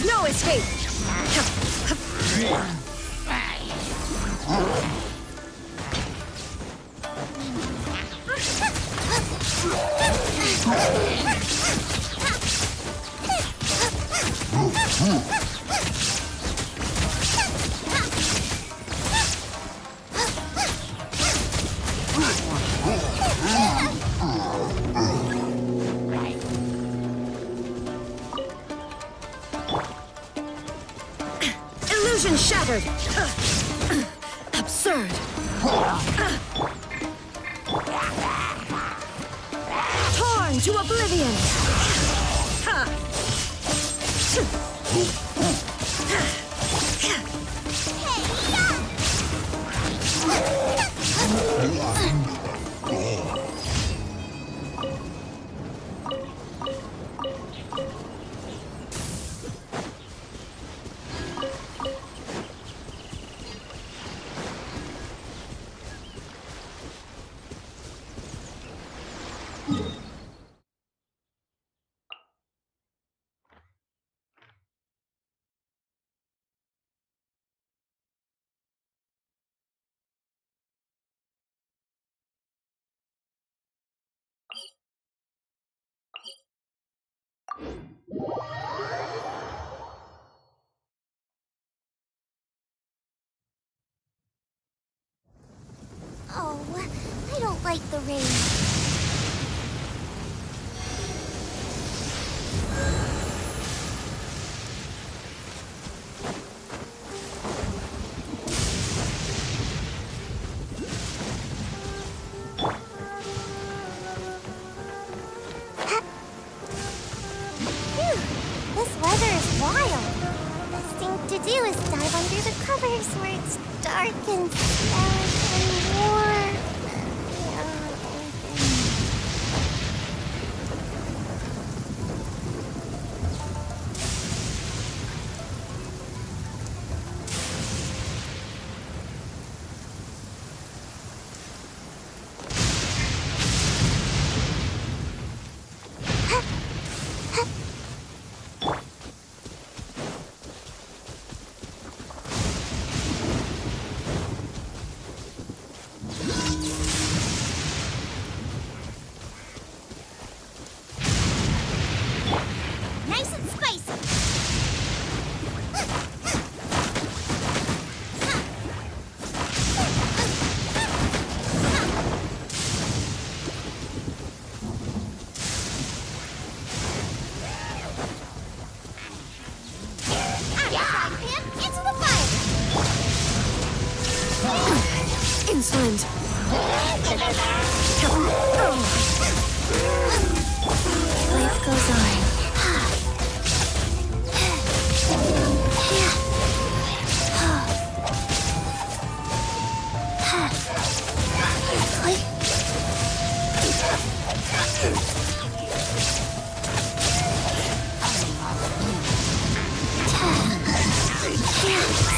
No escape! Illusion shattered! Absurd! Torn to oblivion! Oh, I don't like the rain. This weather is wild. Best thing to do is dive under the covers where it's dark and smelly and warm. insolent. Life goes on.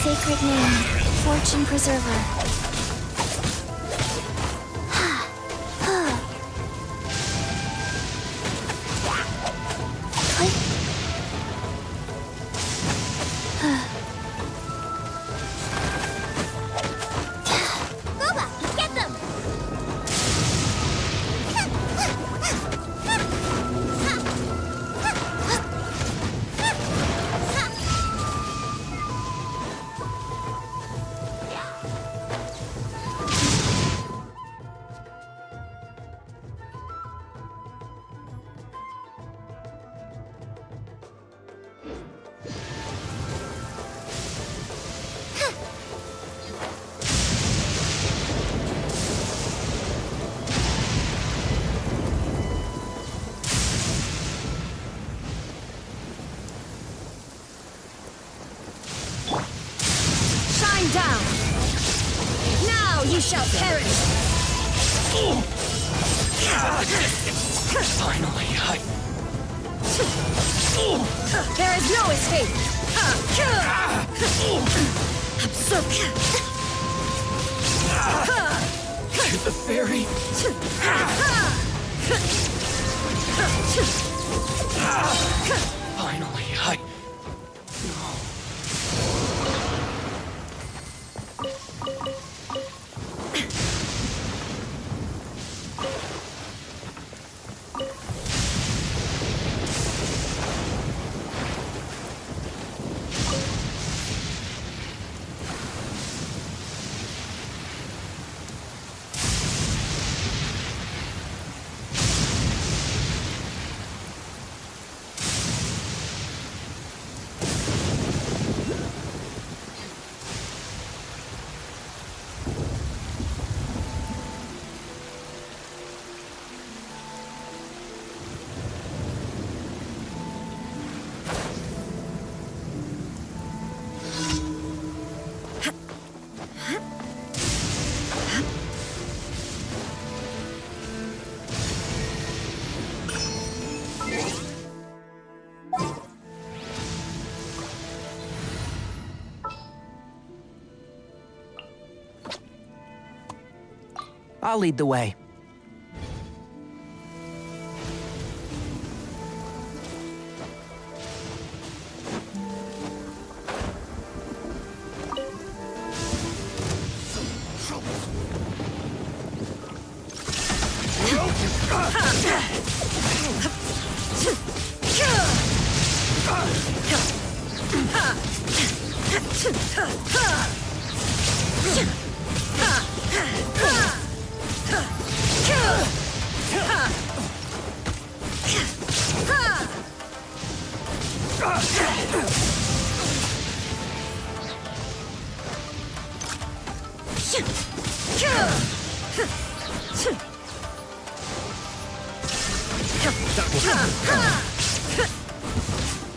Sacred name, fortune preserver. Down! Now you shall perish! Finally, There is no escape! to the fairy. Finally, I'll lead the way.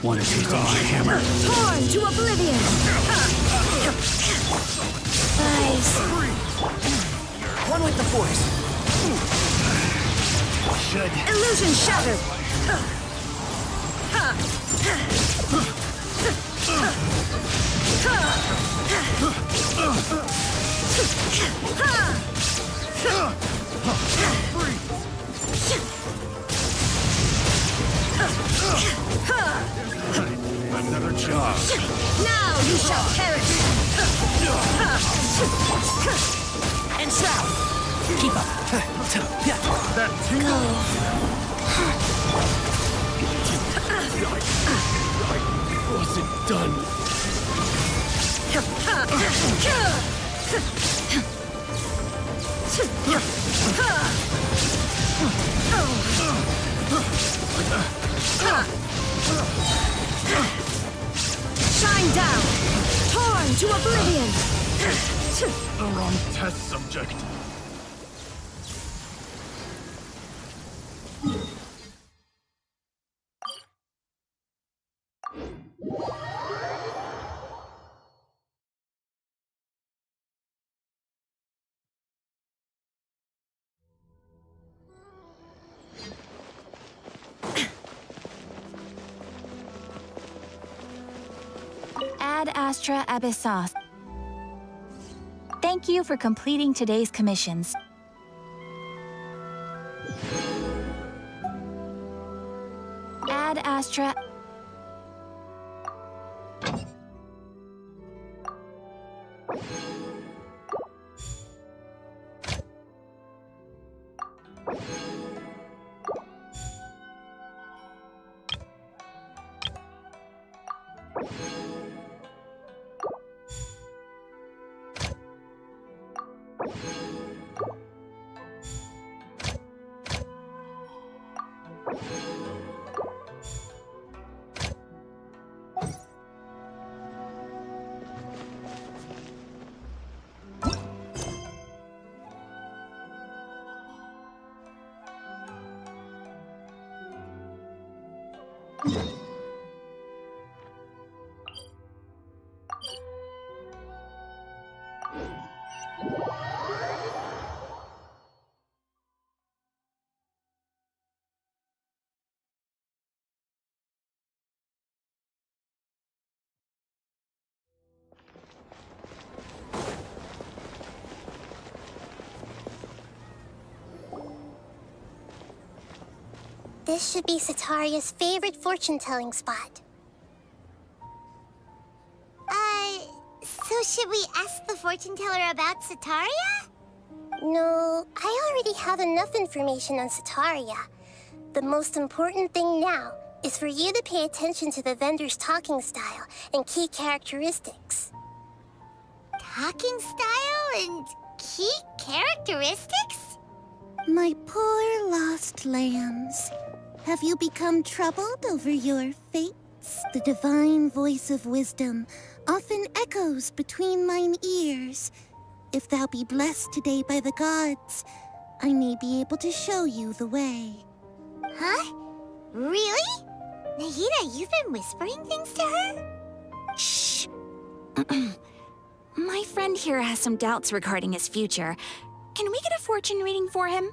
Want to take off my hammer? Torn to oblivion! Nice. One with the force. Illusion shattered! Another job. Now you shall perish! And shroud. Keep up. That tingle. I wasn't done. Shine down! Torn to oblivion! The wrong test subject. Ad Astra Abyssos. Thank you for completing today's commissions. Ad Astra. This should be Sataria's favorite fortune-telling spot. So should we ask the fortune teller about Sataria? No, I already have enough information on Sataria. The most important thing now is for you to pay attention to the vendor's talking style and key characteristics. Talking style and key characteristics? My poor lost lambs, have you become troubled over your fates? The divine voice of wisdom often echoes between mine ears. If thou be blessed today by the gods, I may be able to show you the way. Huh? Really? Nahida, you've been whispering things to her? Shh. My friend here has some doubts regarding his future. Can we get a fortune reading for him?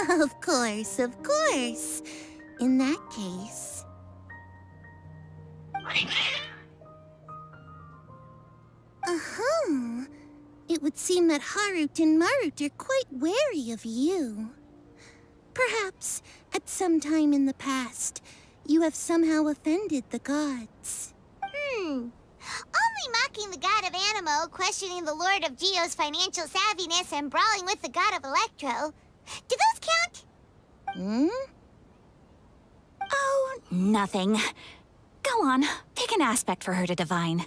Of course, of course. In that case... Uh-huh. It would seem that Harut and Marut are quite wary of you. Perhaps, at some time in the past, you have somehow offended the gods. Only mocking the god of Animo, questioning the Lord of Geo's financial savviness, and brawling with the god of Electro. Do those count? Oh, nothing. Go on, pick an aspect for her to divine.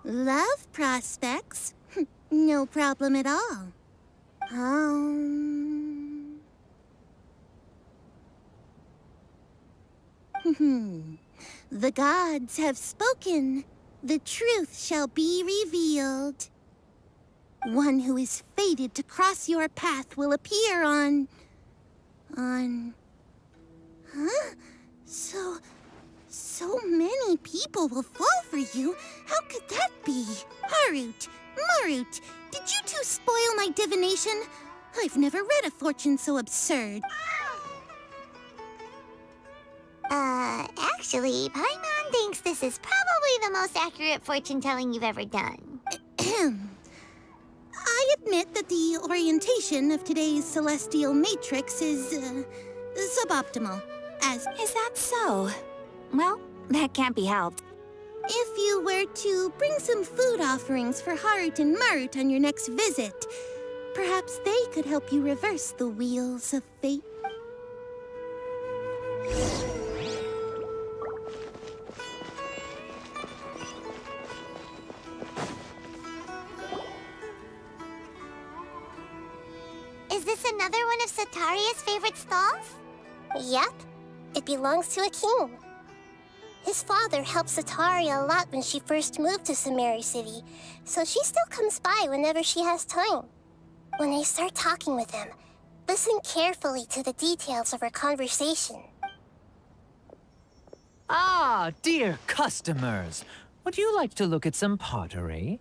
Love prospects? No problem at all. The gods have spoken. The truth shall be revealed. One who is fated to cross your path will appear on... Huh? So many people will fall for you. How could that be? Harut, Marut, did you two spoil my divination? I've never read a fortune so absurd. Actually, Paimon thinks this is probably the most accurate fortune-telling you've ever done. I admit that the orientation of today's celestial matrix is, suboptimal, as... Is that so? Well, that can't be helped. If you were to bring some food offerings for Harut and Marut on your next visit, perhaps they could help you reverse the wheels of fate. Is this another one of Sataria's favorite stalls? Yep. It belongs to a king. His father helped Sataria a lot when she first moved to Samari City, so she still comes by whenever she has time. When I start talking with him, listen carefully to the details of our conversation. Ah, dear customers. Would you like to look at some pottery?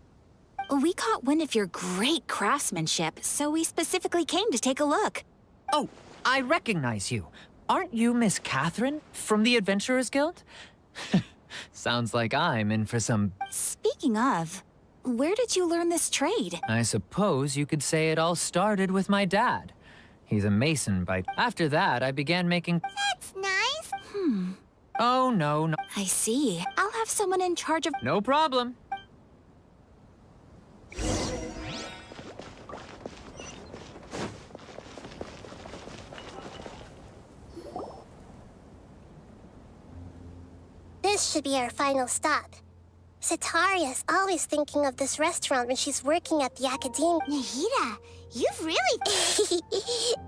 We caught wind of your great craftsmanship, so we specifically came to take a look. Oh, I recognize you. Aren't you Miss Catherine from the Adventurers Guild? Sounds like I'm in for some... Speaking of, where did you learn this trade? I suppose you could say it all started with my dad. He's a mason by... After that, I began making... That's nice. Oh, no. I see. I'll have someone in charge of... No problem. This should be our final stop. Sataria's always thinking of this restaurant when she's working at the academia. Nahida, you've really...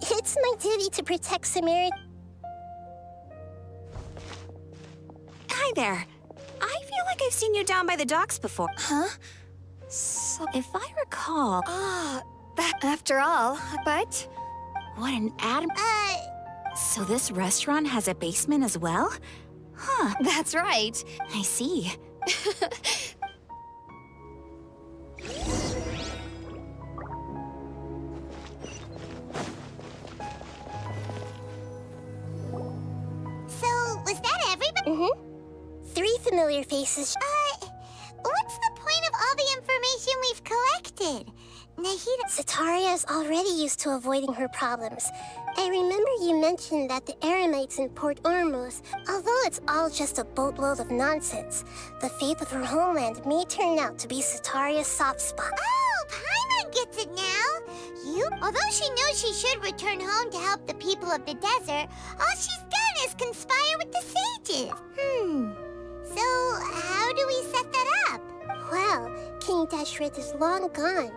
It's my duty to protect Samari. Hi there. I feel like I've seen you down by the docks before. Huh? So, if I recall... After all, but... What an atom... So this restaurant has a basement as well? Huh. That's right. I see. So, was that everybody? Three familiar faces. What's the point of all the information we've collected? Nahida... Sataria is already used to avoiding her problems. I remember you mentioned that the Eremites in Port Ormuz, although it's all just a boatload of nonsense, the fate of her homeland may turn out to be Sataria's soft spot. Oh, Paimon gets it now! Although she knows she should return home to help the people of the desert, all she's done is conspire with the sages. So, how do we set that up? Well, King Deshret is long gone.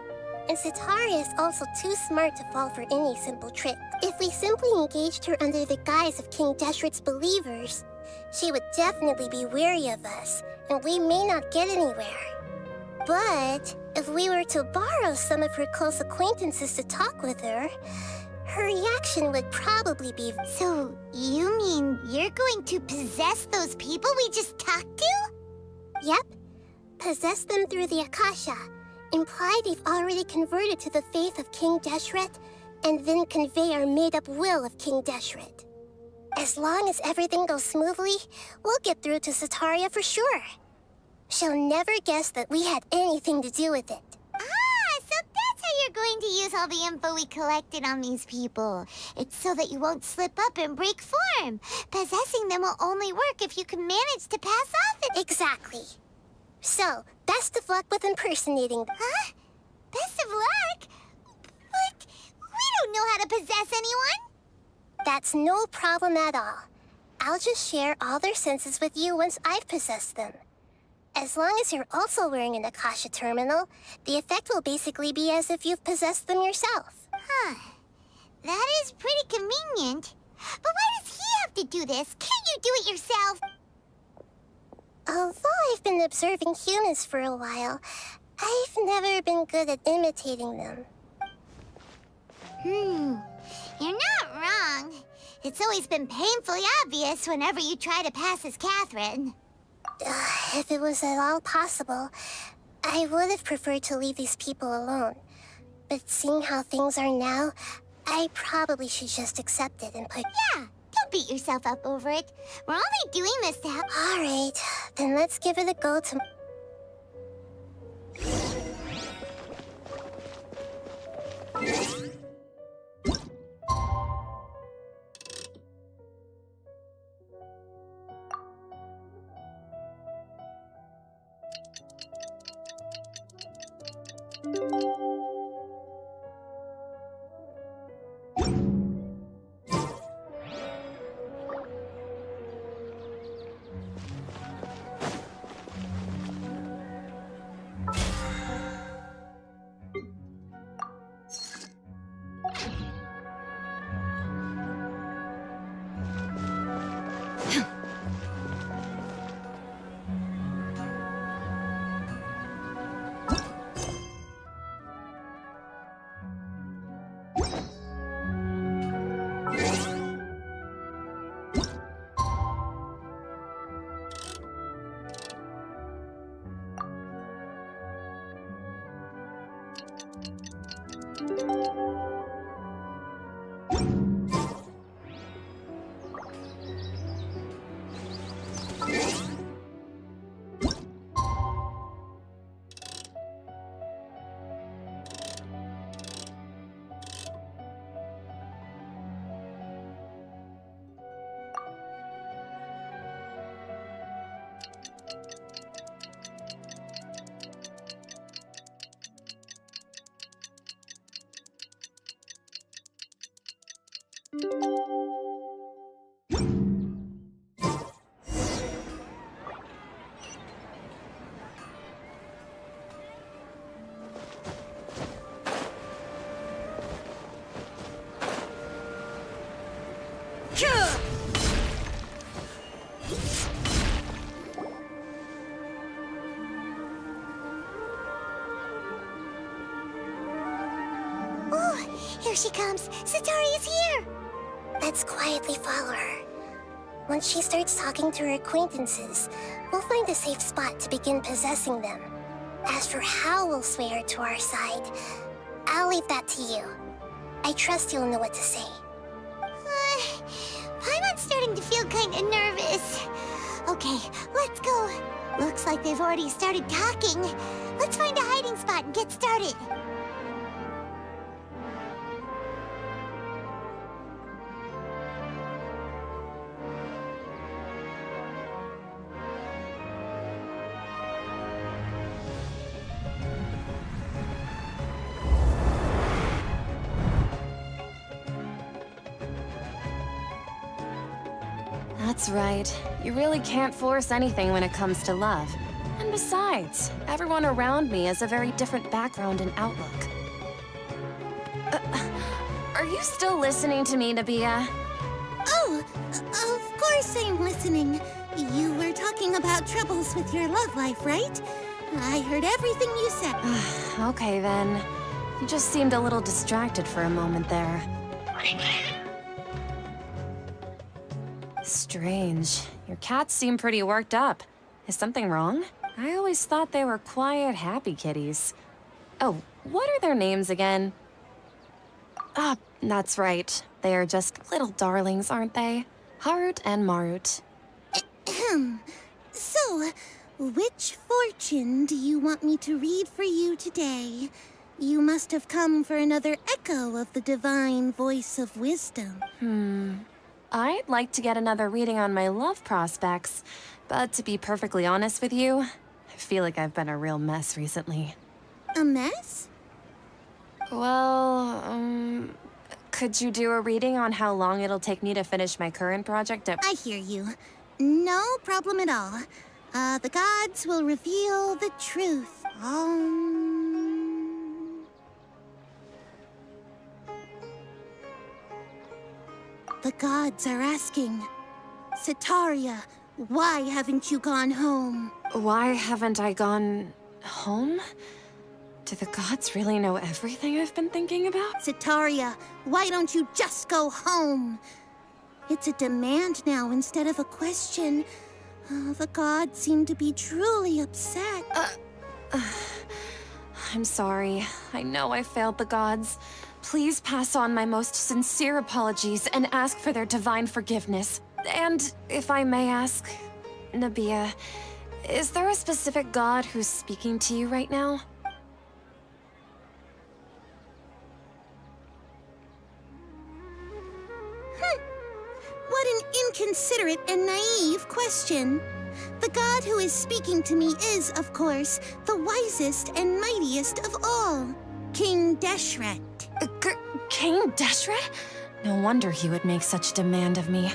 And Sataria is also too smart to fall for any simple trick. If we simply engaged her under the guise of King Deshret's believers, she would definitely be wary of us, and we may not get anywhere. But if we were to borrow some of her close acquaintances to talk with her, her reaction would probably be... So, you mean you're going to possess those people we just talked to? Yep. Possess them through the Akasha. Imply they've already converted to the faith of King Deshret, and then convey our made-up will of King Deshret. As long as everything goes smoothly, we'll get through to Sataria for sure. She'll never guess that we had anything to do with it. So that's how you're going to use all the info we collected on these people. It's so that you won't slip up and break form. Possessing them will only work if you can manage to pass off it. Exactly. So, best of luck with impersonating them. Huh? Best of luck? But we don't know how to possess anyone. That's no problem at all. I'll just share all their senses with you once I've possessed them. As long as you're also wearing an Akasha terminal, the effect will basically be as if you've possessed them yourself. Huh. That is pretty convenient. But why does he have to do this? Can't you do it yourself? Although I've been observing humans for a while, I've never been good at imitating them. You're not wrong. It's always been painfully obvious whenever you try to pass as Catherine. If it was at all possible, I would have preferred to leave these people alone. But seeing how things are now, I probably should just accept it and put... Yeah, don't beat yourself up over it. We're only doing this to help... All right, then let's give it a go to... Here she comes! Sataria's here! Let's quietly follow her. Once she starts talking to her acquaintances, we'll find a safe spot to begin possessing them. As for how we'll sway her to our side, I'll leave that to you. I trust you'll know what to say. Paimon's starting to feel kinda nervous. Okay, let's go. Looks like they've already started talking. Let's find a hiding spot and get started. That's right. You really can't force anything when it comes to love. And besides, everyone around me has a very different background and outlook. Are you still listening to me, Nabia? Oh, of course I'm listening. You were talking about troubles with your love life, right? I heard everything you said. Okay, then. You just seemed a little distracted for a moment there. Strange. Your cats seem pretty worked up. Is something wrong? I always thought they were quiet, happy kitties. Oh, what are their names again? Ah, that's right. They are just little darlings, aren't they? Harut and Marut. So, which fortune do you want me to read for you today? You must have come for another echo of the divine voice of wisdom. I'd like to get another reading on my love prospects, but to be perfectly honest with you, I feel like I've been a real mess recently. A mess? Well, could you do a reading on how long it'll take me to finish my current project at— I hear you. No problem at all. The gods will reveal the truth. The gods are asking, Sataria, why haven't you gone home? Why haven't I gone home? Do the gods really know everything I've been thinking about? Sataria, why don't you just go home? It's a demand now instead of a question. The gods seem to be truly upset. I'm sorry. I know I failed the gods. Please pass on my most sincere apologies and ask for their divine forgiveness. And if I may ask, Nabia, is there a specific god who's speaking to you right now? What an inconsiderate and naive question. The god who is speaking to me is, of course, the wisest and mightiest of all, King Deshret. King Deshret? No wonder he would make such demand of me.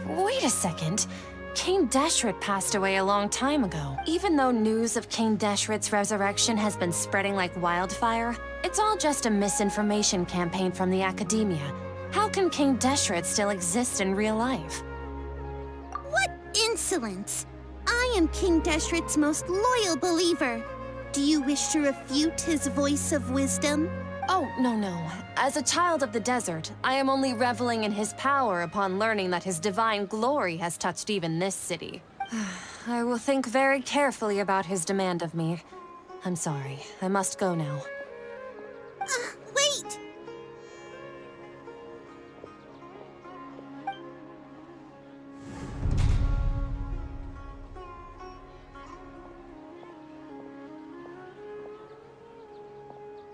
Wait a second. King Deshret passed away a long time ago. Even though news of King Deshret's resurrection has been spreading like wildfire, it's all just a misinformation campaign from the academia. How can King Deshret still exist in real life? What insolence! I am King Deshret's most loyal believer. Do you wish to refute his voice of wisdom? Oh, no. As a child of the desert, I am only reveling in his power upon learning that his divine glory has touched even this city. I will think very carefully about his demand of me. I'm sorry. I must go now. Wait!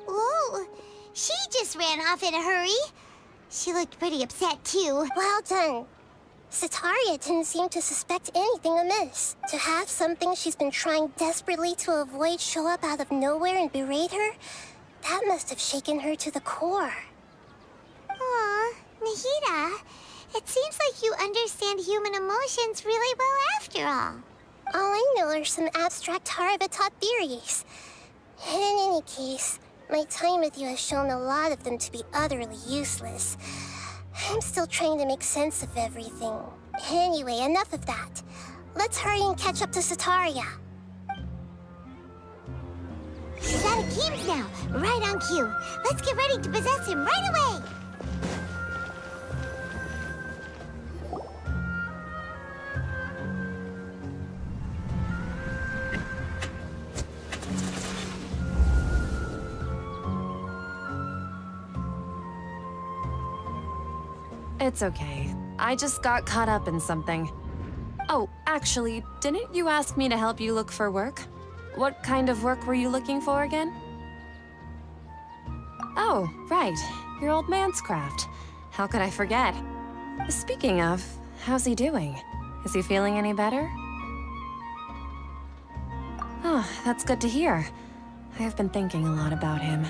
Whoa! She just ran off in a hurry. She looked pretty upset, too. Well done. Sataria didn't seem to suspect anything amiss. To have something she's been trying desperately to avoid show up out of nowhere and berate her, that must have shaken her to the core. Aw, understand human emotions really well after all. All I know are some abstract Harava-taught theories. And in any case, my time with you has shown a lot of them to be utterly useless. I'm still trying to make sense of everything. Anyway, enough of that. Let's hurry and catch up to Sataria. He's out of Keem's now, right on cue. Let's get ready to possess him right away! It's okay. I just got caught up in something. Oh, actually, didn't you ask me to help you look for work? What kind of work were you looking for again? Oh, right. Your old man's craft. How could I forget? Speaking of, how's he doing? Is he feeling any better? Oh, that's good to hear. I have been thinking a lot about him.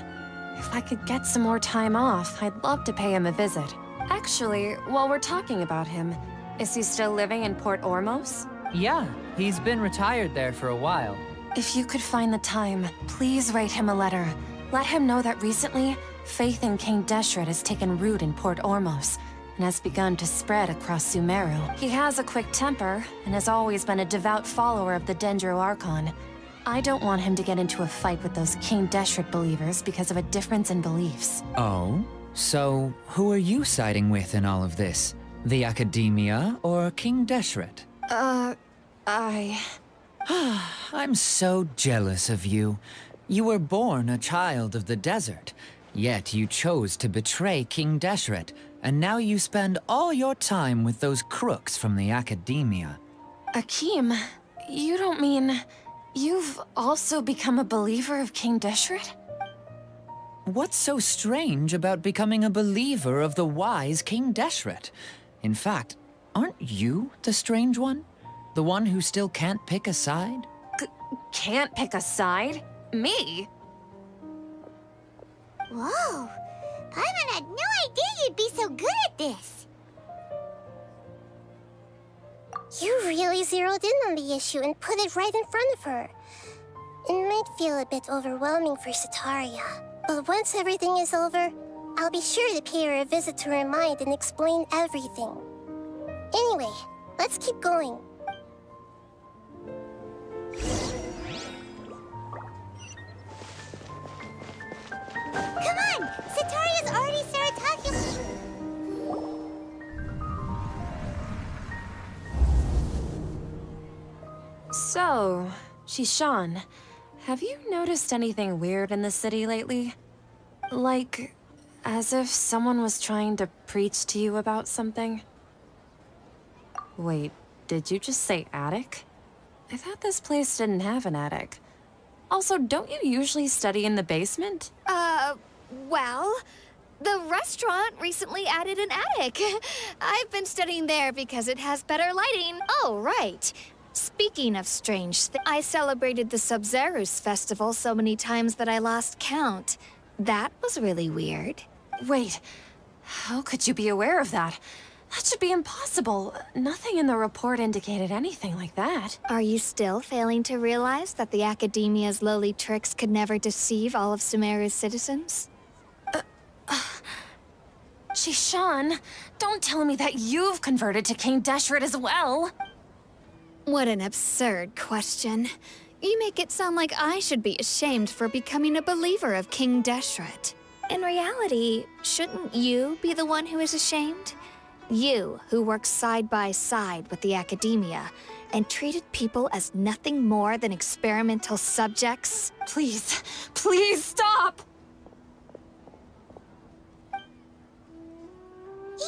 If I could get some more time off, I'd love to pay him a visit. Actually, while we're talking about him, is he still living in Port Ormos? Yeah, he's been retired there for a while. If you could find the time, please write him a letter. Let him know that recently, faith in King Deshret has taken root in Port Ormos and has begun to spread across Sumeru. He has a quick temper and has always been a devout follower of the Dendro Archon. I don't want him to get into a fight with those King Deshret believers because of a difference in beliefs. Oh? So, who are you siding with in all of this? The Academia or King Deshret? I'm so jealous of you. You were born a child of the desert, yet you chose to betray King Deshret, and now you spend all your time with those crooks from the Academia. Akeem, you don't mean... you've also become a believer of King Deshret? What's so strange about becoming a believer of the wise King Deshret? In fact, aren't you the strange one? The one who still can't pick a side? Can't pick a side? Me? Whoa! Paimon had no idea you'd be so good at this! You really zeroed in on the issue and put it right in front of her. It might feel a bit overwhelming for Sataria, but once everything is over, I'll be sure to pay her a visit to her mind and explain everything. Anyway, let's keep going. Come on! Sataria's already started talking... So, Shishan, have you noticed anything weird in the city lately? Like, as if someone was trying to preach to you about something? Wait, did you just say attic? I thought this place didn't have an attic. Also, don't you usually study in the basement? Well, the restaurant recently added an attic. I've been studying there because it has better lighting. Oh, right. Speaking of strange things, I celebrated the Sub-Zerus festival so many times that I lost count. That was really weird. Wait, how could you be aware of that? That should be impossible. Nothing in the report indicated anything like that. Are you still failing to realize that the Academia's lowly tricks could never deceive all of Sumeru's citizens? Shishan, don't tell me that you've converted to King Deshret as well! What an absurd question. You make it sound like I should be ashamed for becoming a believer of King Deshret. In reality, shouldn't you be the one who is ashamed? You, who works side by side with the Academia, and treated people as nothing more than experimental subjects? Please, please stop!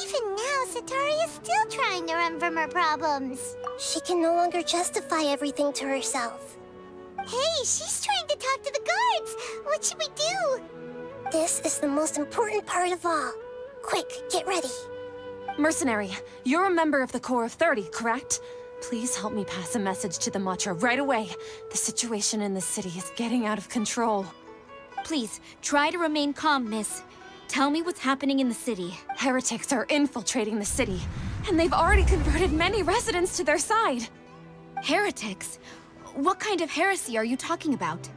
Even now, Sataria's still trying to run from her problems. She can no longer justify everything to herself. Hey, she's trying to talk to the guards! What should we do? This is the most important part of all. Quick, get ready. Mercenary, you're a member of the Corps of 30, correct? Please help me pass a message to the Matra right away. The situation in the city is getting out of control. Please, try to remain calm, miss. Tell me what's happening in the city. Heretics are infiltrating the city. and they've already converted many residents to their side. Heretics? What kind of heresy are you talking about?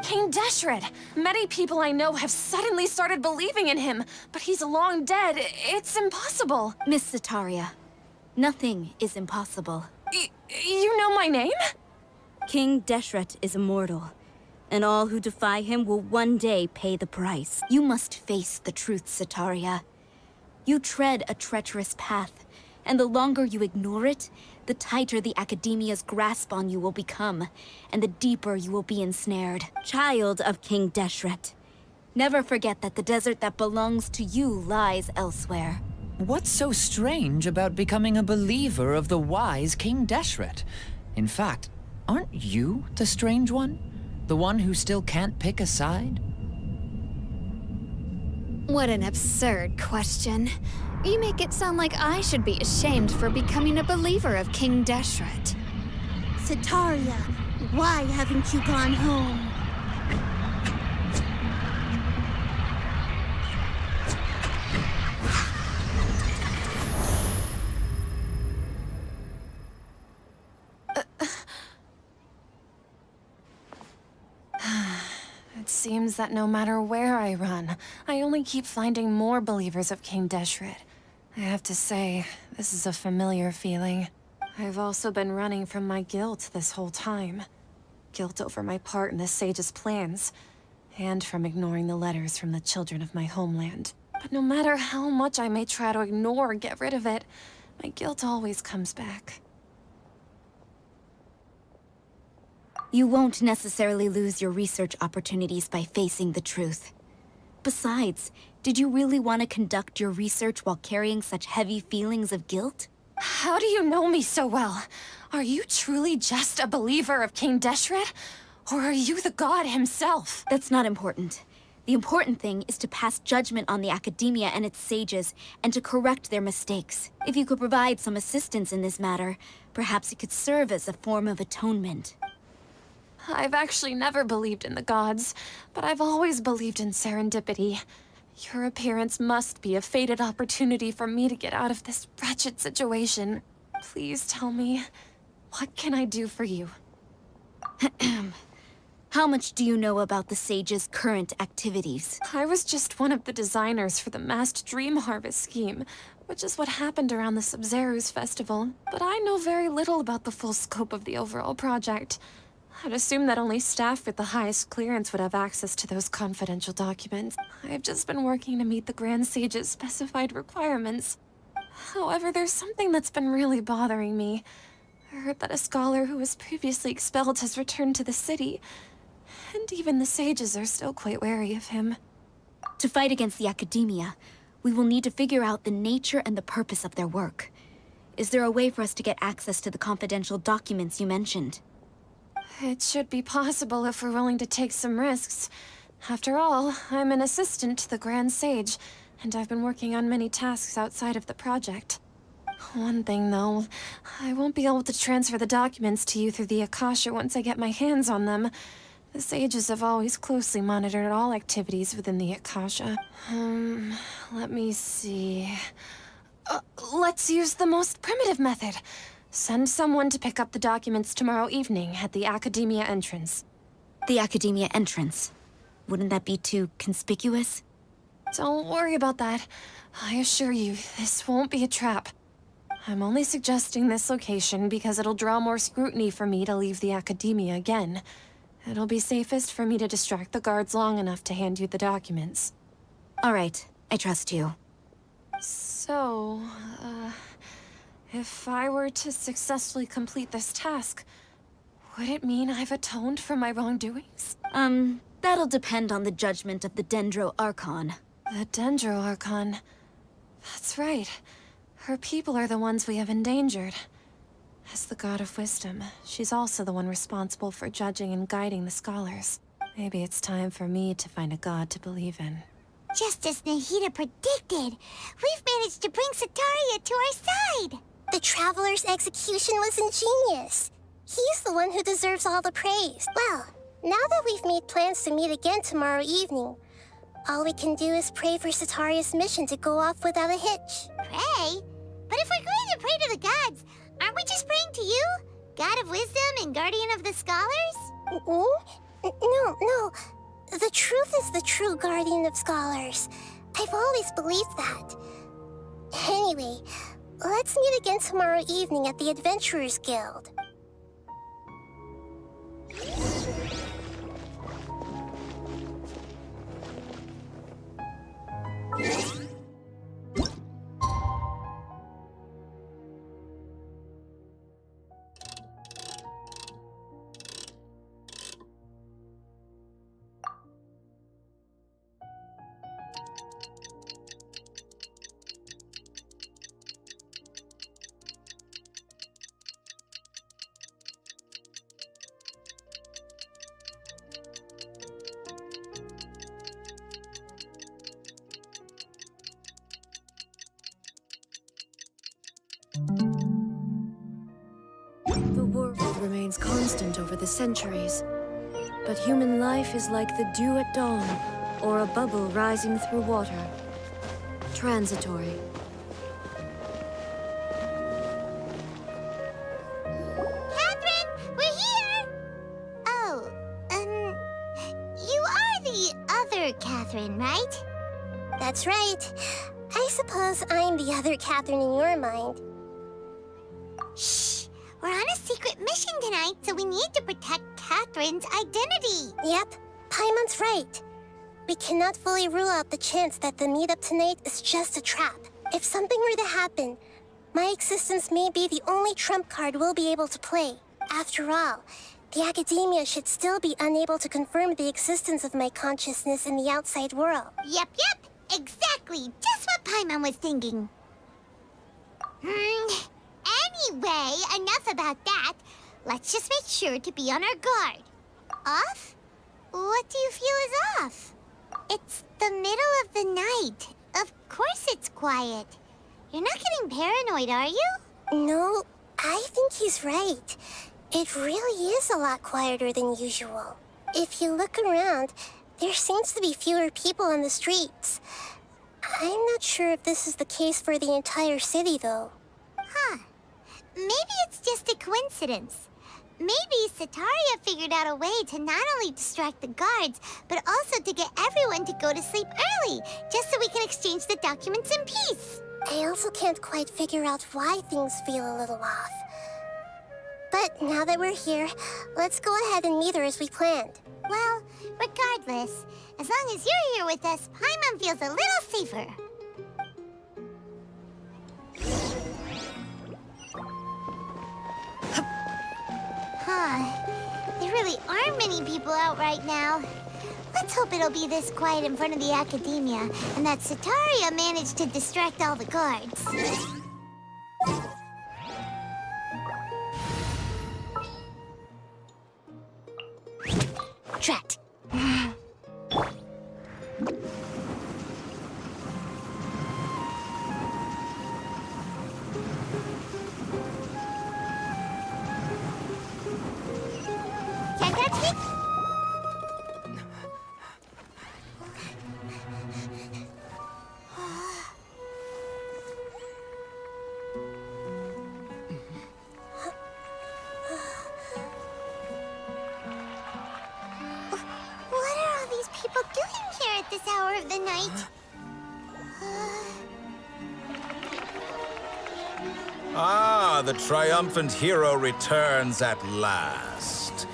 King Deshret! Many people I know have suddenly started believing in him, but he's long dead. It's impossible. Miss Sataria, nothing is impossible. You know my name? King Deshret is immortal, and all who defy him will one day pay the price. You must face the truth, Sataria. You tread a treacherous path, and the longer you ignore it, the tighter the Academia's grasp on you will become, and the deeper you will be ensnared. Child of King Deshret, never forget that the desert that belongs to you lies elsewhere. What's so strange about becoming a believer of the wise King Deshret? In fact, aren't you the strange one? The one who still can't pick a side? What an absurd question. You make it sound like I should be ashamed for becoming a believer of King Deshret. Sataria, why haven't you gone home? It seems that no matter where I run, I only keep finding more believers of King Deshret. I have to say, this is a familiar feeling. I've also been running from my guilt this whole time. Guilt over my part in the Sage's plans, and from ignoring the letters from the children of my homeland. But no matter how much I may try to ignore or get rid of it, my guilt always comes back. You won't necessarily lose your research opportunities by facing the truth. Besides, did you really want to conduct your research while carrying such heavy feelings of guilt? How do you know me so well? Are you truly just a believer of King Deshret? Or are you the god himself? That's not important. The important thing is to pass judgment on the Academia and its sages, and to correct their mistakes. If you could provide some assistance in this matter, perhaps it could serve as a form of atonement. I've actually never believed in the gods, but I've always believed in serendipity. Your appearance must be a fated opportunity for me to get out of this wretched situation. Please tell me, what can I do for you? How much do you know about the Sage's current activities? I was just one of the designers for the masked dream harvest scheme, which is what happened around the Sub-Zeru's festival. But I know very little about the full scope of the overall project. I'd assume that only staff with the highest clearance would have access to those confidential documents. I've just been working to meet the Grand Sage's specified requirements. However, there's something that's been really bothering me. I heard that a scholar who was previously expelled has returned to the city, and even the sages are still quite wary of him. To fight against the Academia, we will need to figure out the nature and the purpose of their work. Is there a way for us to get access to the confidential documents you mentioned? It should be possible if we're willing to take some risks. After all, I'm an assistant to the Grand Sage, and I've been working on many tasks outside of the project. One thing, though, I won't be able to transfer the documents to you through the Akasha once I get my hands on them. The sages have always closely monitored all activities within the Akasha. Let me see... let's use the most primitive method. Send someone to pick up the documents tomorrow evening at the Academia entrance. The Academia entrance? Wouldn't that be too conspicuous? Don't worry about that. I assure you, this won't be a trap. I'm only suggesting this location because it'll draw more scrutiny for me to leave the Academia again. It'll be safest for me to distract the guards long enough to hand you the documents. All right, I trust you. So, if I were to successfully complete this task, would it mean I've atoned for my wrongdoings? That'll depend on the judgment of the Dendro Archon. The Dendro Archon. That's right. Her people are the ones we have endangered. As the God of Wisdom, she's also the one responsible for judging and guiding the scholars. Maybe it's time for me to find a god to believe in. Just as Nahida predicted, we've managed to bring Sataria to our side. The Traveler's execution was ingenious. He's the one who deserves all the praise. Well, now that we've made plans to meet again tomorrow evening, all we can do is pray for Sataria's mission to go off without a hitch. Pray? But if we're going to pray to the gods, aren't we just praying to you? God of wisdom and guardian of the scholars? No. The truth is the true guardian of scholars. I've always believed that. Anyway, let's meet again tomorrow evening at the Adventurers Guild. The world remains constant over the centuries, but human life is like the dew at dawn, or a bubble rising through water. Transitory. Catherine, we're here! Oh, you are the other Catherine, right? That's right. I suppose I'm the other Catherine in your mind. Shh! We're on a secret mission tonight, so we need to protect Catherine's identity. Yep, Paimon's right. We cannot fully rule out the chance that the meetup tonight is just a trap. If something were to happen, my existence may be the only trump card we'll be able to play. After all, the academia should still be unable to confirm the existence of my consciousness in the outside world. Yep. Exactly. Just what Paimon was thinking. Anyway, enough about that. Let's just make sure to be on our guard. Off? What do you feel is off? It's the middle of the night. Of course it's quiet. You're not getting paranoid, are you? No, I think he's right. It really is a lot quieter than usual. If you look around, there seems to be fewer people on the streets. I'm not sure if this is the case for the entire city, though. Huh. Maybe it's just a coincidence. Maybe Sataria figured out a way to not only distract the guards, but also to get everyone to go to sleep early, just so we can exchange the documents in peace. I also can't quite figure out why things feel a little off. But now that we're here, let's go ahead and meet her as we planned. Well, regardless, as long as you're here with us, Paimon feels a little safer. There really aren't many people out right now. Let's hope it'll be this quiet in front of the academia, and that Sataria managed to distract all the guards. Trapped. Can't touch me? What are all these people doing here at this hour of the night? Ah, the triumphant hero returns at last.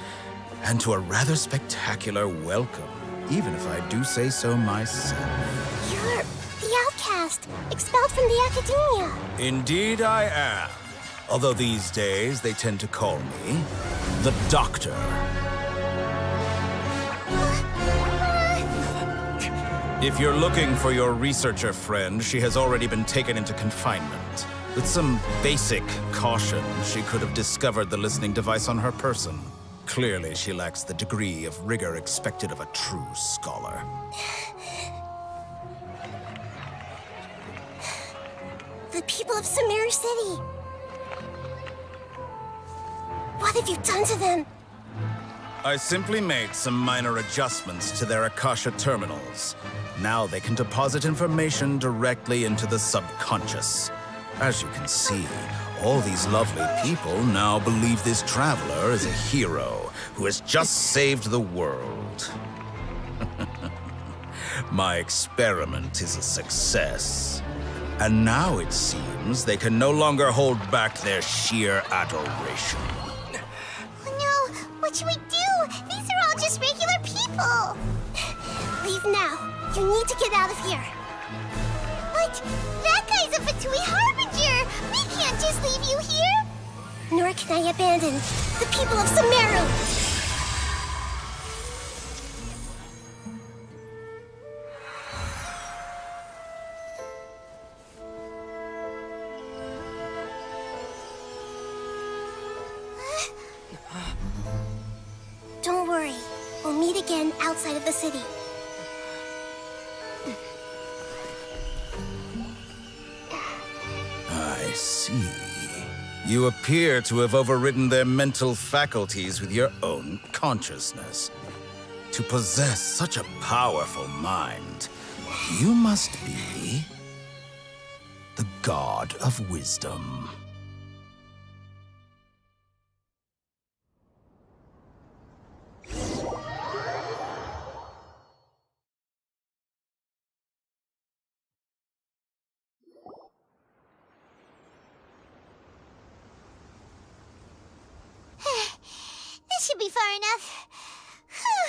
And to a rather spectacular welcome, even if I do say so myself. You're the outcast, expelled from the academia. Indeed I am. Although these days they tend to call me the Doctor. If you're looking for your researcher friend, she has already been taken into confinement. With some basic caution, she could have discovered the listening device on her person. Clearly, she lacks the degree of rigor expected of a true scholar. The people of Sumeru City. What have you done to them? I simply made some minor adjustments to their Akasha terminals. Now they can deposit information directly into the subconscious. As you can see, all these lovely people now believe this traveler is a hero who has just saved the world. My experiment is a success. And now it seems they can no longer hold back their sheer adoration. Oh no, what should we do? These are all just regular people. Leave now. You need to get out of here. What? That guy's a Fatui Harbinger! We can't just leave you here! Nor can I abandon the people of Sumeru! Don't worry. We'll meet again outside of the city. I see. You appear to have overridden their mental faculties with your own consciousness. To possess such a powerful mind, you must be the god of wisdom. This should be far enough. Whew.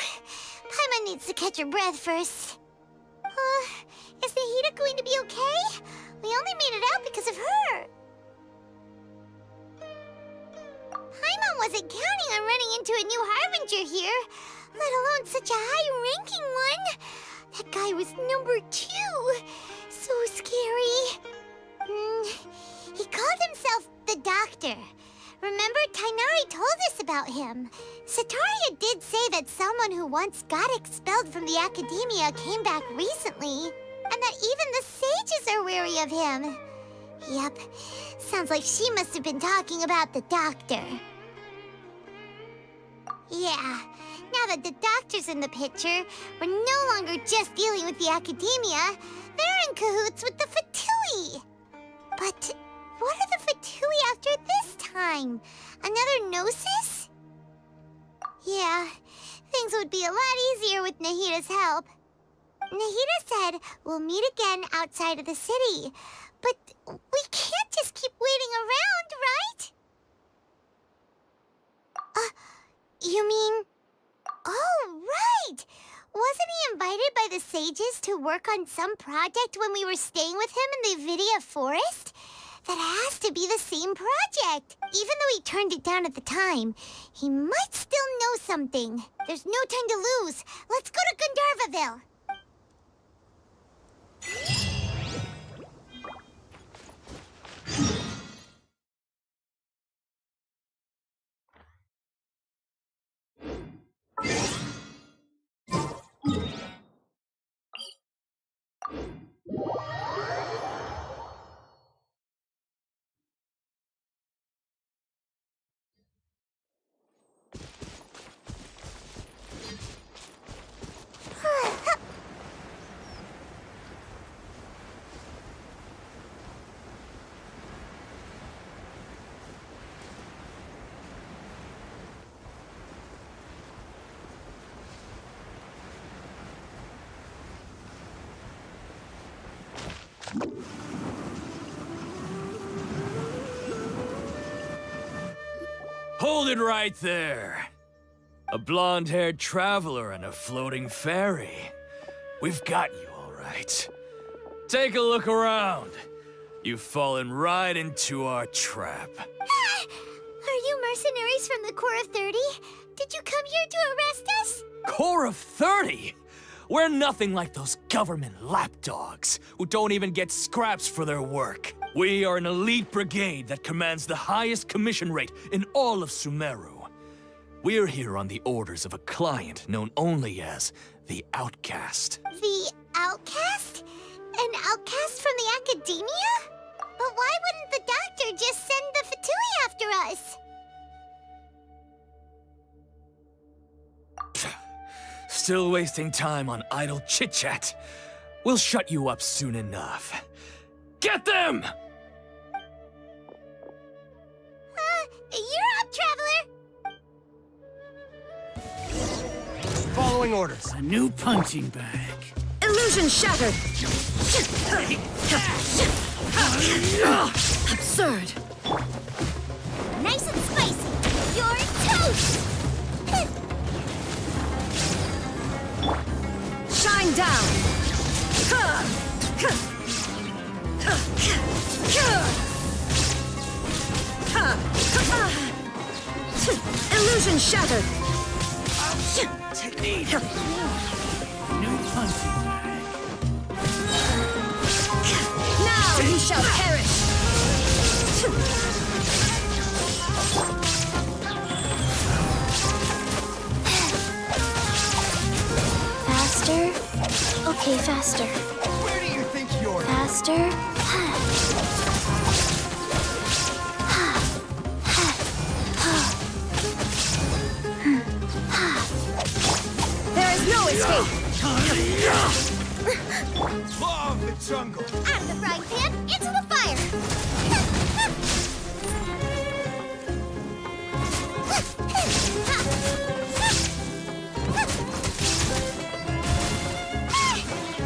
Paimon needs to catch her breath first. Is Nahida going to be okay? We only made it out because of her. Paimon wasn't counting on running into a new Harbinger here, let alone such a high-ranking one. That guy was number 2. So scary. He called himself the Doctor. Remember, Tainari told us about him. Sataria did say that someone who once got expelled from the academia came back recently, and that even the sages are wary of him. Yep, sounds like she must have been talking about the Doctor. Yeah, now that the Doctor's in the picture, we're no longer just dealing with the academia. They're in cahoots with the Fatui. But what are the Fatui after this time? Another Gnosis? Yeah, things would be a lot easier with Nahida's help. Nahida said we'll meet again outside of the city. But we can't just keep waiting around, right? You mean... Oh, right! Wasn't he invited by the sages to work on some project when we were staying with him in the Vidia Forest? That has to be the same project. Even though he turned it down at the time, he might still know something. There's no time to lose. Let's go to Gandharvaville. Hold it right there. A blonde-haired traveler and a floating fairy. We've got you, all right. Take a look around. You've fallen right into our trap. Are you mercenaries from the Corps of 30? Did you come here to arrest us? Corps of 30? We're nothing like those government lapdogs who don't even get scraps for their work. We are an elite brigade that commands the highest commission rate in all of Sumeru. We're here on the orders of a client known only as the Outcast. The Outcast? An outcast from the academia? But why wouldn't the Doctor just send the Fatui after us? Still wasting time on idle chit-chat. We'll shut you up soon enough. Get them! Following orders. A new punching bag. Illusion shattered! Absurd! Nice and spicy. You're toast! Shine down! Illusion shattered! Technique. New punching bag. Now you shall perish! Faster? Okay, faster. Where do you think you're... Faster? There is no escape! Law of the jungle. Out of the frying pan, into the fire!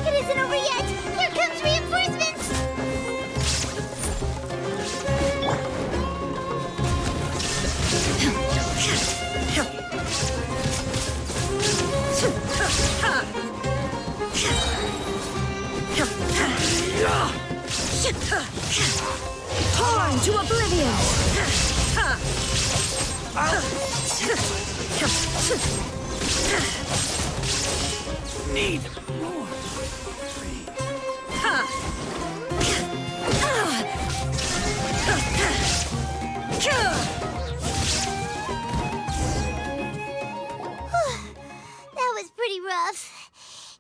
It isn't over yet! Here comes reinforcements! Torn to oblivion! Need more. That was pretty rough.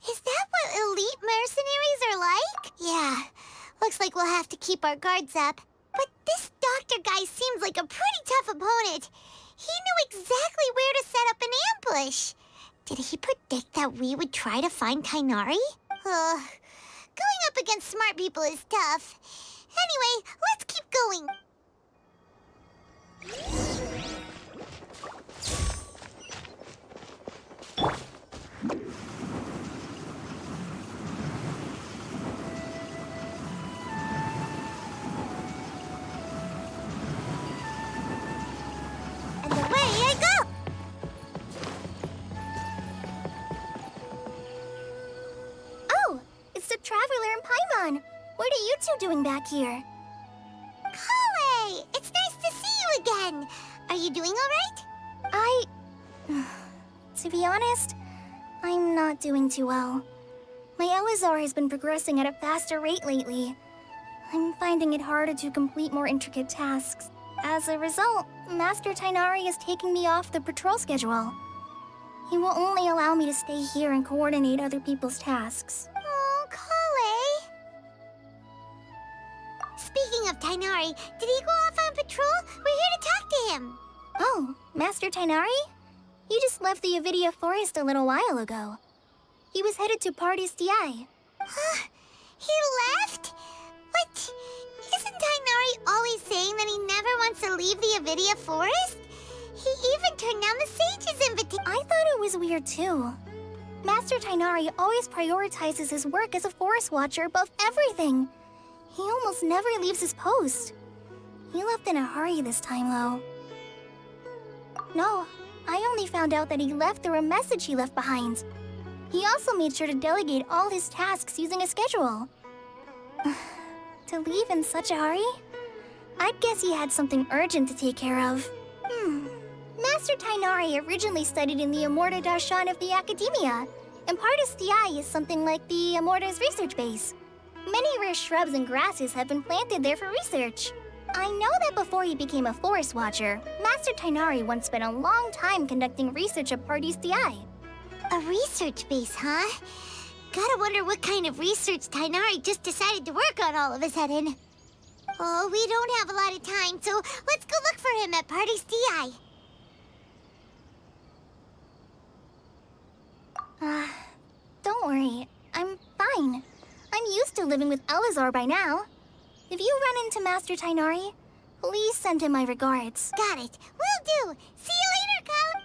Is that what elite mercenaries are like? Yeah. Looks like we'll have to keep our guards up. But this doctor guy seems like a pretty tough opponent. He knew exactly where to set up an ambush. Did he predict that we would try to find Tainari? Going up against smart people is tough. Anyway, let's keep going. And away I go! Oh, it's the Traveler and Paimon. What are you two doing back here? Kale! It's nice to see you again. Are you doing all right? To be honest, I'm not doing too well. My Elazar has been progressing at a faster rate lately. I'm finding it harder to complete more intricate tasks. As a result, Master Tainari is taking me off the patrol schedule. He will only allow me to stay here and coordinate other people's tasks. Oh, Kale! Speaking of Tainari, did he go off on patrol? We're here to talk to him. Oh, Master Tainari? He just left the Avidia Forest a little while ago. He was headed to Party's DI. Huh? He left? But isn't Tainari always saying that he never wants to leave the Avidia Forest? He even turned down the Sage's invitation. I thought it was weird too. Master Tainari always prioritizes his work as a forest watcher above everything. He almost never leaves his post. He left in a hurry this time, though. No, I only found out that he left through a message he left behind. He also made sure to delegate all his tasks using a schedule. To leave in such a hurry? I'd guess he had something urgent to take care of. Master Tainari originally studied in the Amorta Darshan of the Academia, and Partis DI is something like the Amorta's research base. Many rare shrubs and grasses have been planted there for research. I know that before he became a forest watcher, Master Tainari once spent a long time conducting research at Partis DI. A research base, huh? Gotta wonder what kind of research Tainari just decided to work on all of a sudden. Oh, we don't have a lot of time, so let's go look for him at Party's DI. Don't worry. I'm fine. I'm used to living with Elazar by now. If you run into Master Tainari, please send him my regards. Got it. Will do. See you later, Cloud.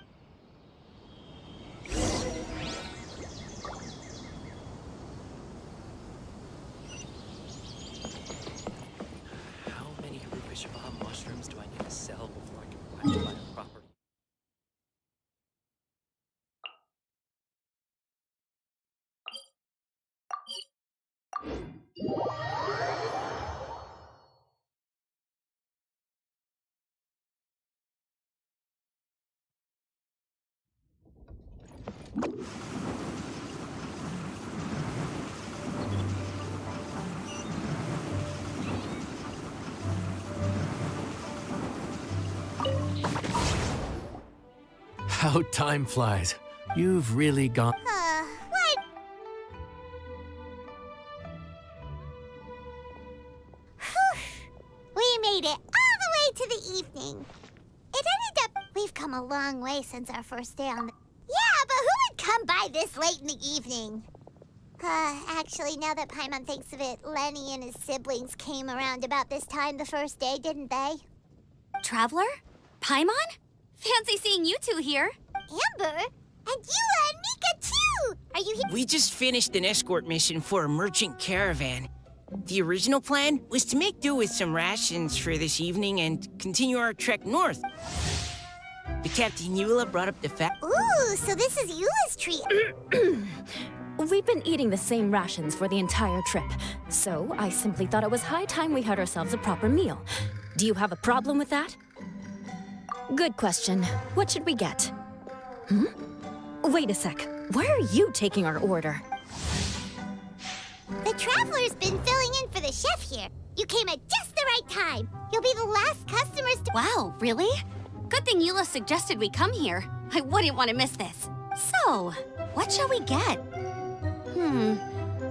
How time flies. You've really gone. What? We made it all the way to the evening. It ended up we've come a long way since our first day on the... Yeah, but who would come by this late in the evening? Actually, now that Paimon thinks of it, Lenny and his siblings came around about this time the first day, didn't they? Traveler? Paimon? Fancy seeing you two here. Amber? And Eula and Mika, too! Are you here? We just finished an escort mission for a merchant caravan. The original plan was to make do with some rations for this evening and continue our trek north. But Captain Eula brought up the fact... Ooh, so this is Eula's treat. We've been eating the same rations for the entire trip, so I simply thought it was high time we had ourselves a proper meal. Do you have a problem with that? Good question. What should we get? Wait a sec. Why are you taking our order? The Traveler's been filling in for the chef here. You came at just the right time. You'll be the last customers to... Wow, really? Good thing Eula suggested we come here. I wouldn't want to miss this. So, what shall we get? I'm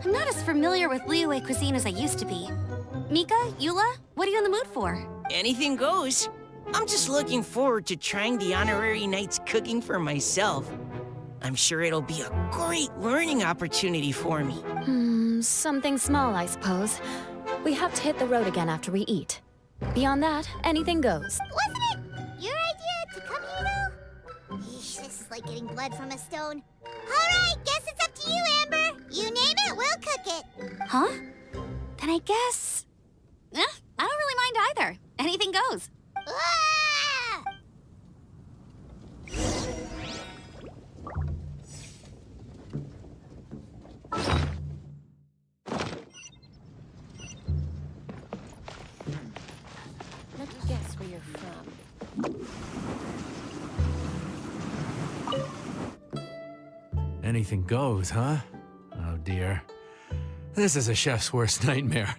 not as familiar with Liyue cuisine as I used to be. Mika, Eula, what are you in the mood for? Anything goes. I'm just looking forward to trying the honorary knight's cooking for myself. I'm sure it'll be a great learning opportunity for me. Something small, I suppose. We have to hit the road again after we eat. Beyond that, anything goes. Wasn't it your idea to come here, though? Yeesh, this is like getting blood from a stone. All right, guess it's up to you, Amber. You name it, we'll cook it. Huh? Then I guess... I don't really mind either. Anything goes. Ah! Let me guess where you're from. Anything goes, huh? Oh dear. This is a chef's worst nightmare.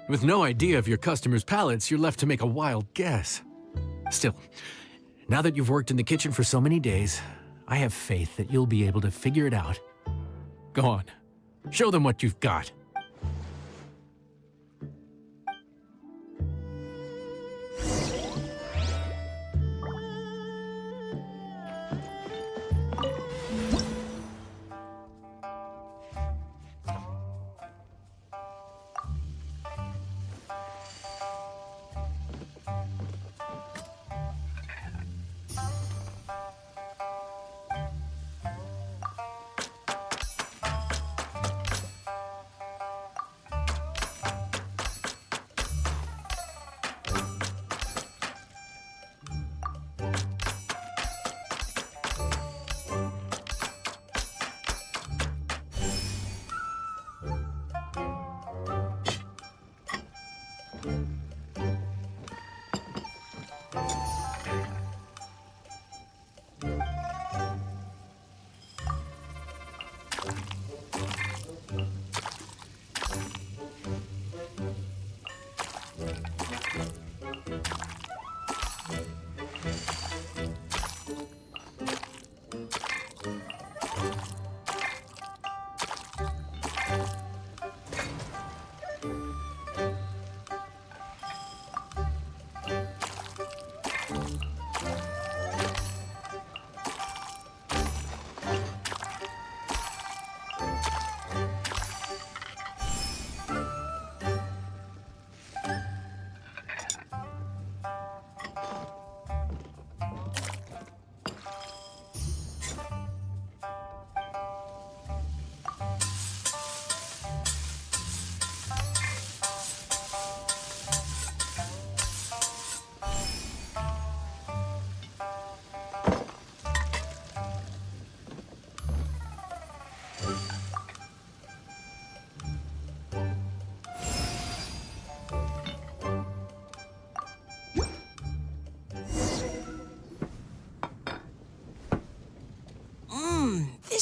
With no idea of your customers' palates, you're left to make a wild guess. Still, now that you've worked in the kitchen for so many days, I have faith that you'll be able to figure it out. Go on, show them what you've got.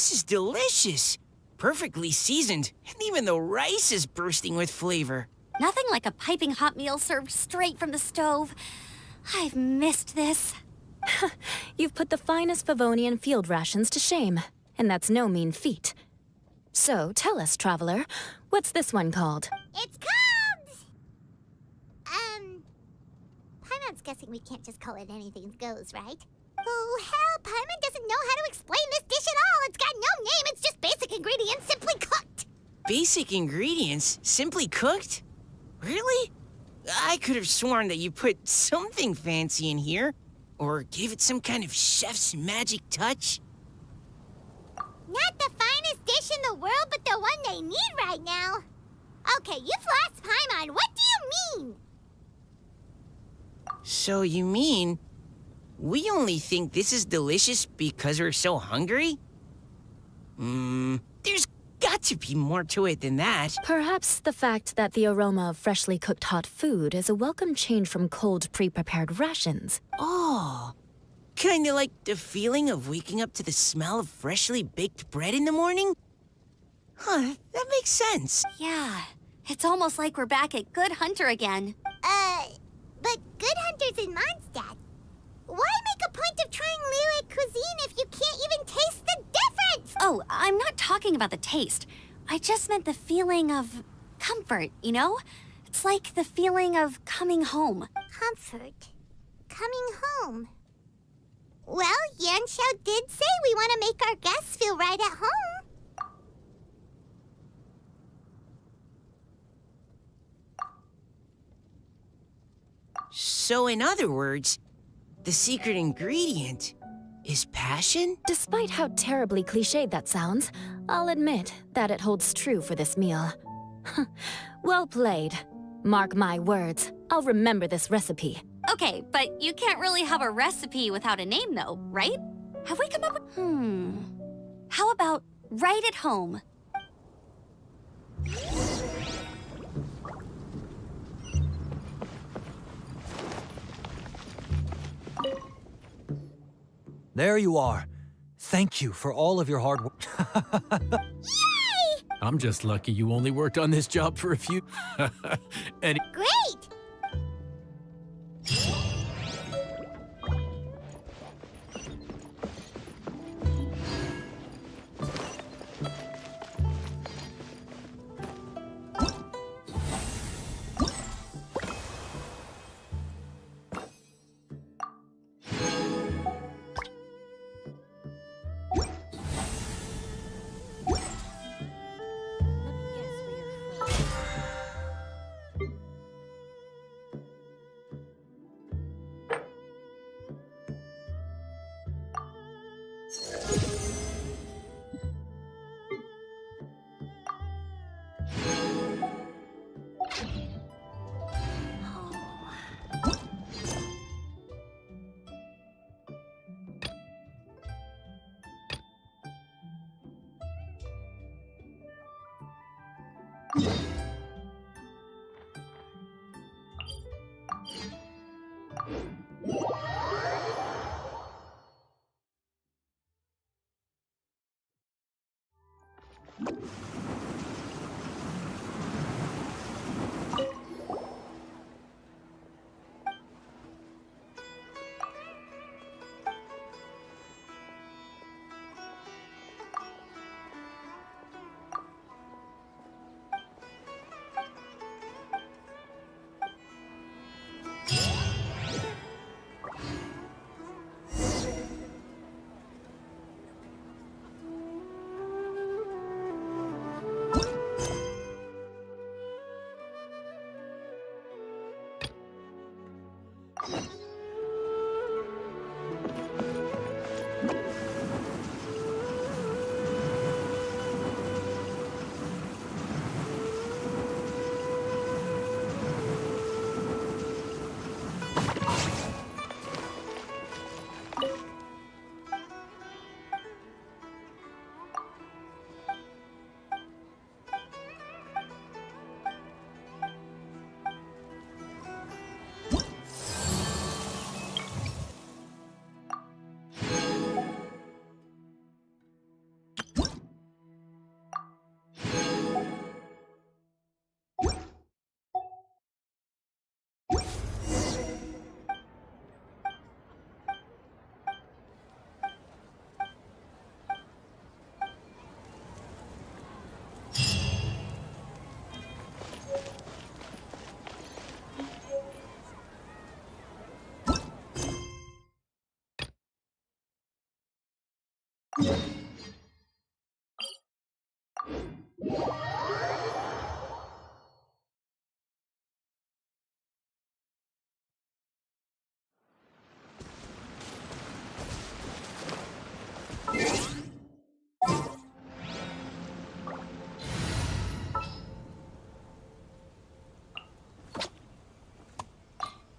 This is delicious. Perfectly seasoned, and even the rice is bursting with flavor. Nothing like a piping hot meal served straight from the stove. I've missed this. You've put the finest Favonian field rations to shame, and that's no mean feat. So, tell us, traveler, what's this one called? It's called... Paimon's guessing we can't just call it anything goes, right? Oh, hell, Paimon doesn't know how to explain this dish at all. It's got no name, it's just basic ingredients simply cooked. Basic ingredients? Simply cooked? Really? I could have sworn that you put something fancy in here, or gave it some kind of chef's magic touch. Not the finest dish in the world, but the one they need right now. Okay, you've lost Paimon. What do you mean? So you mean we only think this is delicious because we're so hungry? There's got to be more to it than that. Perhaps the fact that the aroma of freshly cooked hot food is a welcome change from cold, pre-prepared rations. Oh, kinda like the feeling of waking up to the smell of freshly baked bread in the morning? Huh, that makes sense. Yeah, it's almost like we're back at Good Hunter again. But Good Hunter's in Mondstadt. Why make a point of trying Liyue cuisine if you can't even taste the difference? Oh, I'm not talking about the taste. I just meant the feeling of comfort, you know? It's like the feeling of coming home. Comfort. Coming home. Well, Yanxiao did say we want to make our guests feel right at home. So in other words, the secret ingredient is passion? Despite how terribly cliched that sounds, I'll admit that it holds true for this meal. Well played. Mark my words, I'll remember this recipe. Okay, but you can't really have a recipe without a name, though, right? Have we come up with... How about right at home? There you are. Thank you for all of your hard work. Yay! I'm just lucky you only worked on this job for a few... Great!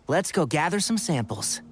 Let's go gather some samples.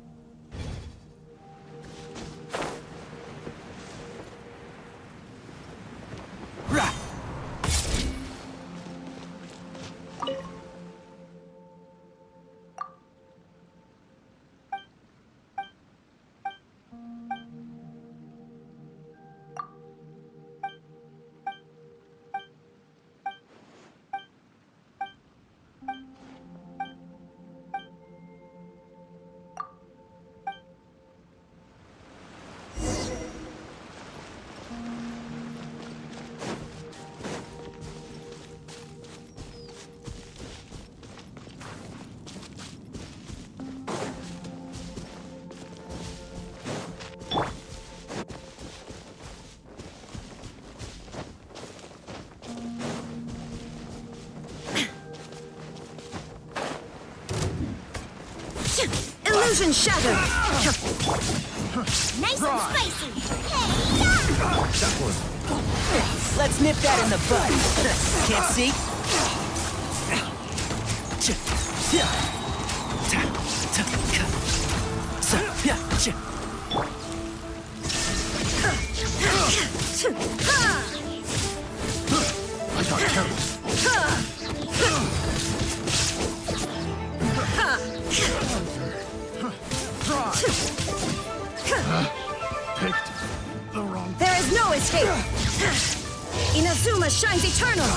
Illusion shattered! Nice and spicy! Let's nip that in the bud. Can't see? I got carried. Picked the wrong. There is no escape! Inazuma shines eternal!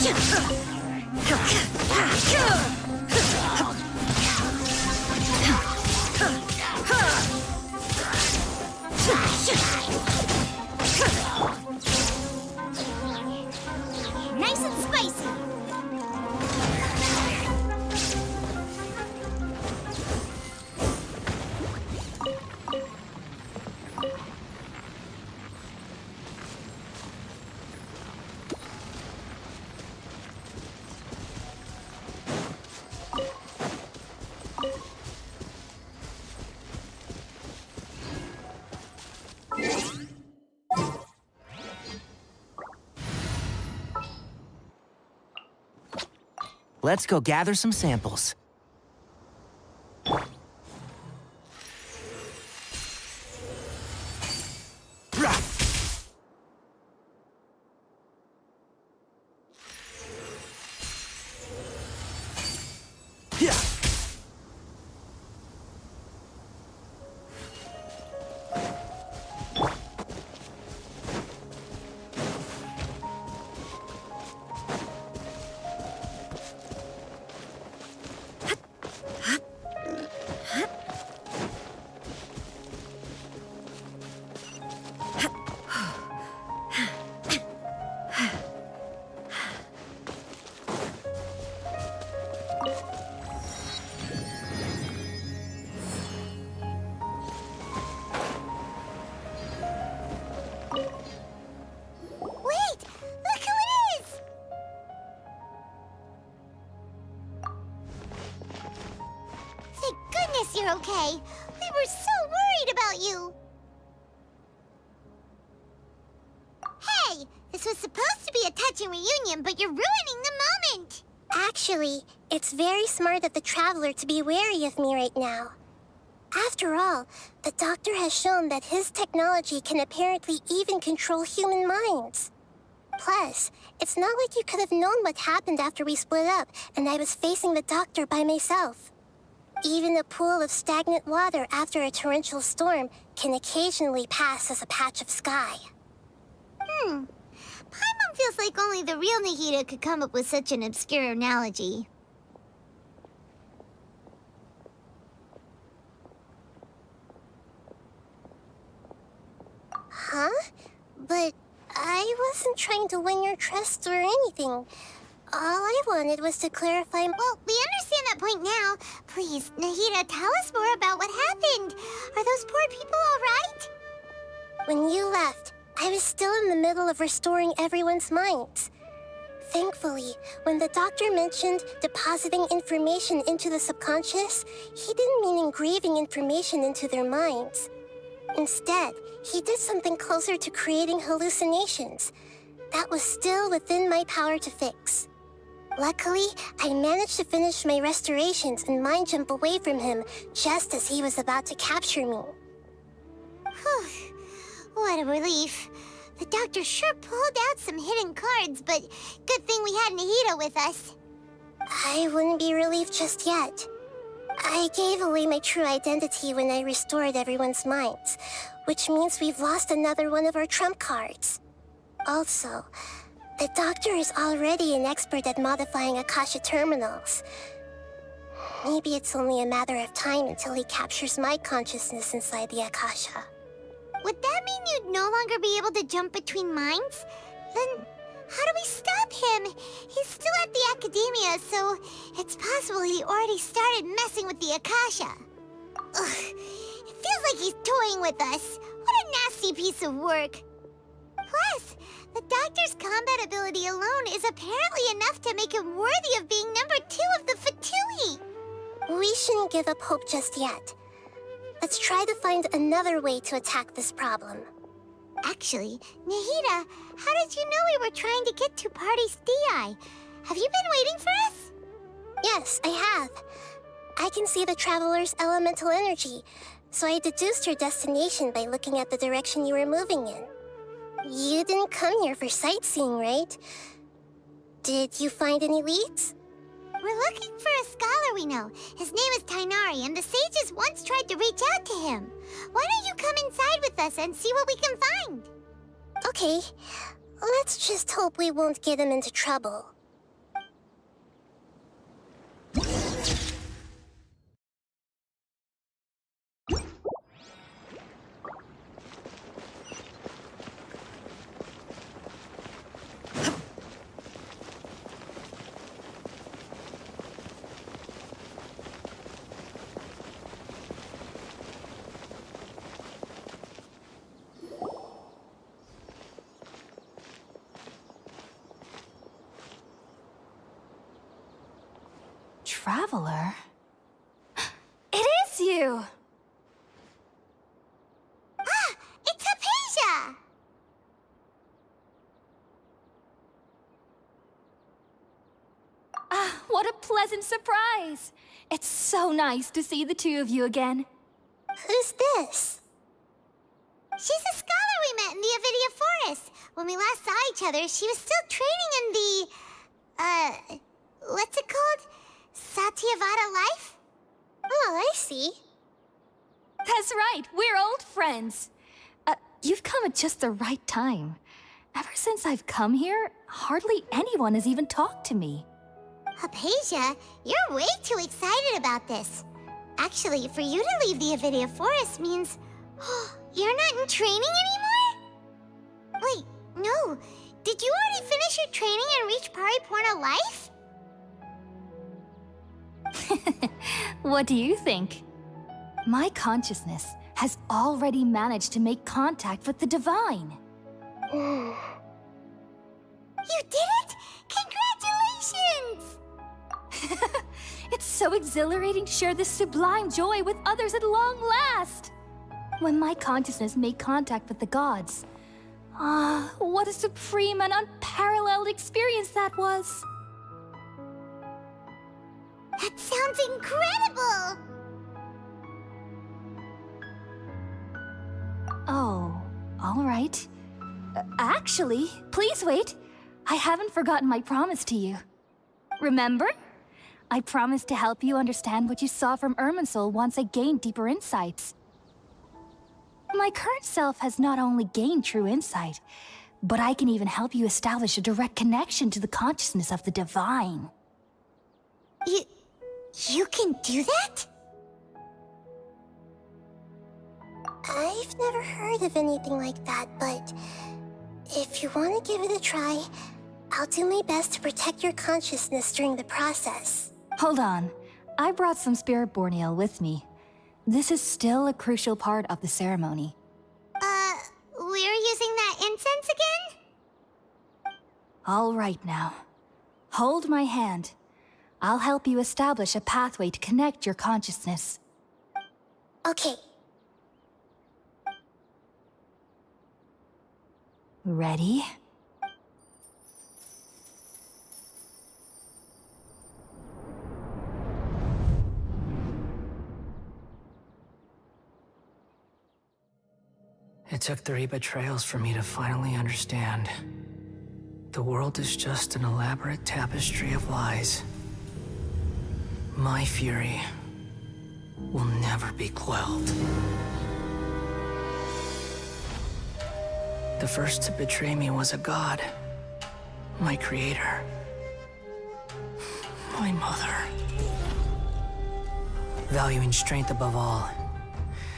Nice and spicy. Let's go gather some samples. You're okay. We were so worried about you. Hey, this was supposed to be a touching reunion, but you're ruining the moment. Actually, it's very smart of the Traveler to be wary of me right now. After all, the Doctor has shown that his technology can apparently even control human minds. Plus, it's not like you could have known what happened after we split up and I was facing the Doctor by myself. Even a pool of stagnant water after a torrential storm can occasionally pass as a patch of sky. Paimon feels like only the real Nahida could come up with such an obscure analogy. Huh? But I wasn't trying to win your trust or anything. All I wanted was to clarify. Well, we understand that point now. Please, Nahida, tell us more about what happened. Are those poor people all right? When you left, I was still in the middle of restoring everyone's minds. Thankfully, when the Doctor mentioned depositing information into the subconscious, he didn't mean engraving information into their minds. Instead, he did something closer to creating hallucinations. That was still within my power to fix. Luckily, I managed to finish my restorations and mind jump away from him just as he was about to capture me. Whew. What a relief. The Doctor sure pulled out some hidden cards, but good thing we had Nahida with us. I wouldn't be relieved just yet. I gave away my true identity when I restored everyone's minds, which means we've lost another one of our trump cards. Also, the Doctor is already an expert at modifying Akasha terminals. Maybe it's only a matter of time until he captures my consciousness inside the Akasha. Would that mean you'd no longer be able to jump between minds? Then how do we stop him? He's still at the Academia, so it's possible he already started messing with the Akasha. Ugh, it feels like he's toying with us. What a nasty piece of work. Plus, the Doctor's combat ability alone is apparently enough to make him worthy of being number 2 of the Fatui. We shouldn't give up hope just yet. Let's try to find another way to attack this problem. Actually, Nahida, how did you know we were trying to get to Party's Di? Have you been waiting for us? Yes, I have. I can see the Traveler's elemental energy, so I deduced your destination by looking at the direction you were moving in. You didn't come here for sightseeing, right? Did you find any leads? We're looking for a scholar we know. His name is Tainari, and the sages once tried to reach out to him. Why don't you come inside with us and see what we can find? Okay. Let's just hope we won't get him into trouble. traveler. It is you! Ah, it's Hypatia! Ah, what a pleasant surprise! It's so nice to see the two of you again. Who's this? She's a scholar we met in the Avidia Forest. When we last saw each other, she was still training in the... what's it called? Satyavada life? Oh, I see. That's right, we're old friends. You've come at just the right time. Ever since I've come here, hardly anyone has even talked to me. Hypatia, you're way too excited about this. Actually, for you to leave the Avidia Forest means... you're not in training anymore? Wait, no. Did you already finish your training and reach Paripurna life? What do you think? My consciousness has already managed to make contact with the divine. You did it! Congratulations! It's so exhilarating to share this sublime joy with others at long last! When my consciousness made contact with the gods, what a supreme and unparalleled experience that was! That sounds incredible! Oh, all right. Actually, please wait. I haven't forgotten my promise to you. Remember? I promised to help you understand what you saw from Irminsul once I gained deeper insights. My current self has not only gained true insight, but I can even help you establish a direct connection to the consciousness of the divine. You can do that? I've never heard of anything like that, but if you want to give it a try, I'll do my best to protect your consciousness during the process. Hold on. I brought some spirit borneal with me. This is still a crucial part of the ceremony. We're using that incense again? All right now. Hold my hand. I'll help you establish a pathway to connect your consciousness. Okay. Ready? It took 3 betrayals for me to finally understand. The world is just an elaborate tapestry of lies. My fury will never be quelled. The first to betray me was a god. My creator. My mother. Valuing strength above all,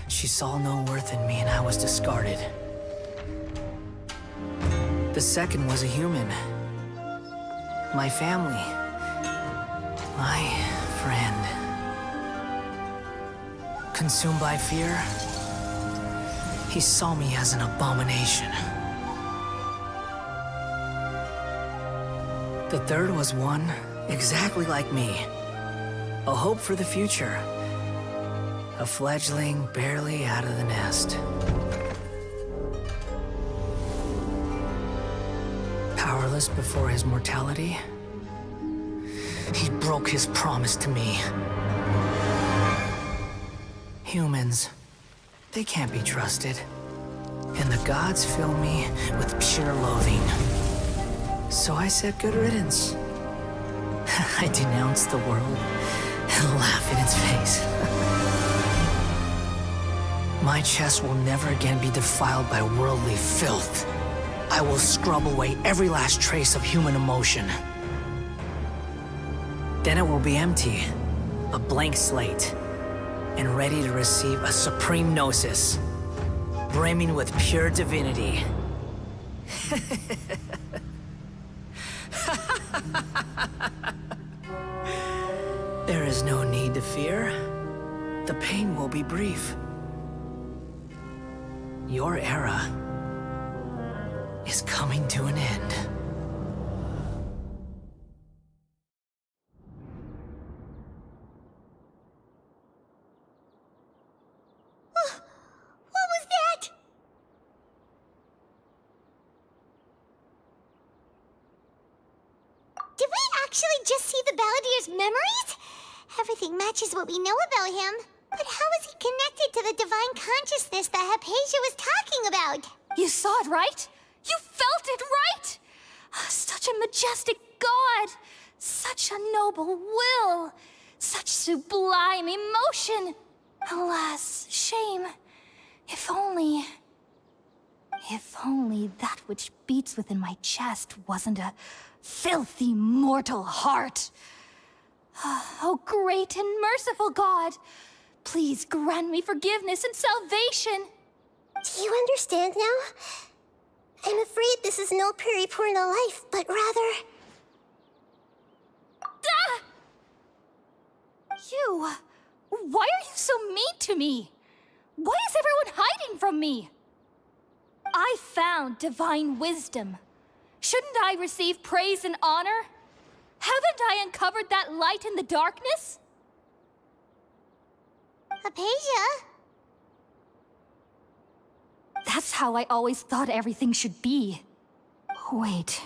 she saw no worth in me and I was discarded. The second was a human. My family. My friend. Consumed by fear, he saw me as an abomination. The third was one exactly like me. A hope for the future. A fledgling barely out of the nest. Powerless before his mortality, he broke his promise to me. Humans, they can't be trusted. And the gods fill me with pure loathing. So I said good riddance. I denounced the world and laugh in its face. My chest will never again be defiled by worldly filth. I will scrub away every last trace of human emotion. Then it will be empty, a blank slate, and ready to receive a supreme gnosis, brimming with pure divinity. There is no need to fear. The pain will be brief. Your era is coming to an end. actually just see the Balladier's memories? Everything matches what we know about him. But how is he connected to the divine consciousness that Hypatia was talking about? You saw it, right? You felt it, right? Such a majestic god! Such a noble will! Such sublime emotion! Alas, shame. If only that which beats within my chest wasn't a filthy mortal heart. Oh, great and merciful God! Please grant me forgiveness and salvation! Do you understand now? I'm afraid this is no periporno life, but rather... Ah! You... Why are you so mean to me? Why is everyone hiding from me? I found divine wisdom. Shouldn't I receive praise and honor? Haven't I uncovered that light in the darkness? Hypatia? That's how I always thought everything should be. Wait.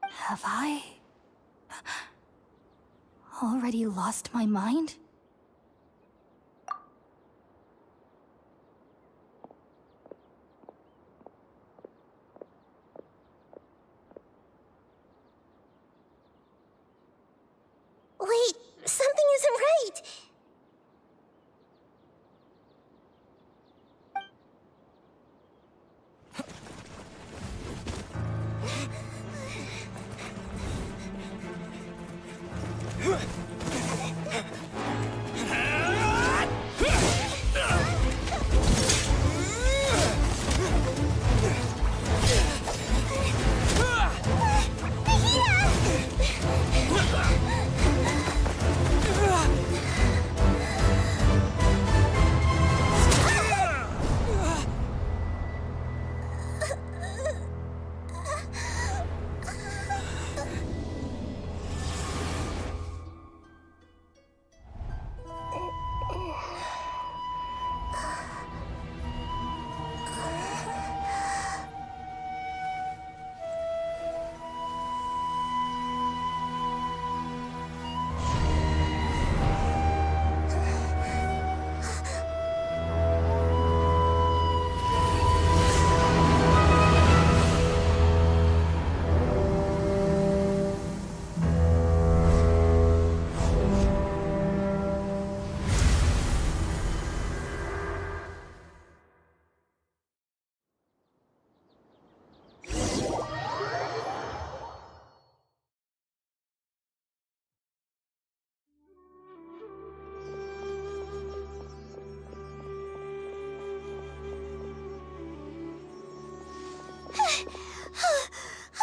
Have I... already lost my mind? Wait, something isn't right.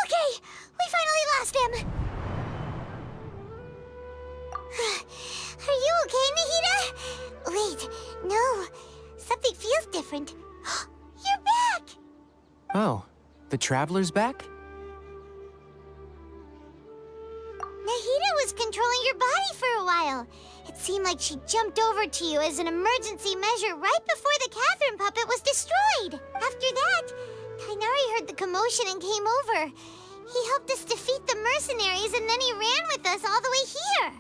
Okay, we finally lost him. Are you okay, Nahida? Wait, no. Something feels different. You're back! Oh, the Traveler's back? Nahida was controlling your body for a while. It seemed like she jumped over to you as an emergency measure right before the Catherine puppet was destroyed. After that, Tainari heard the commotion and came over. He helped us defeat the mercenaries and then he ran with us all the way here.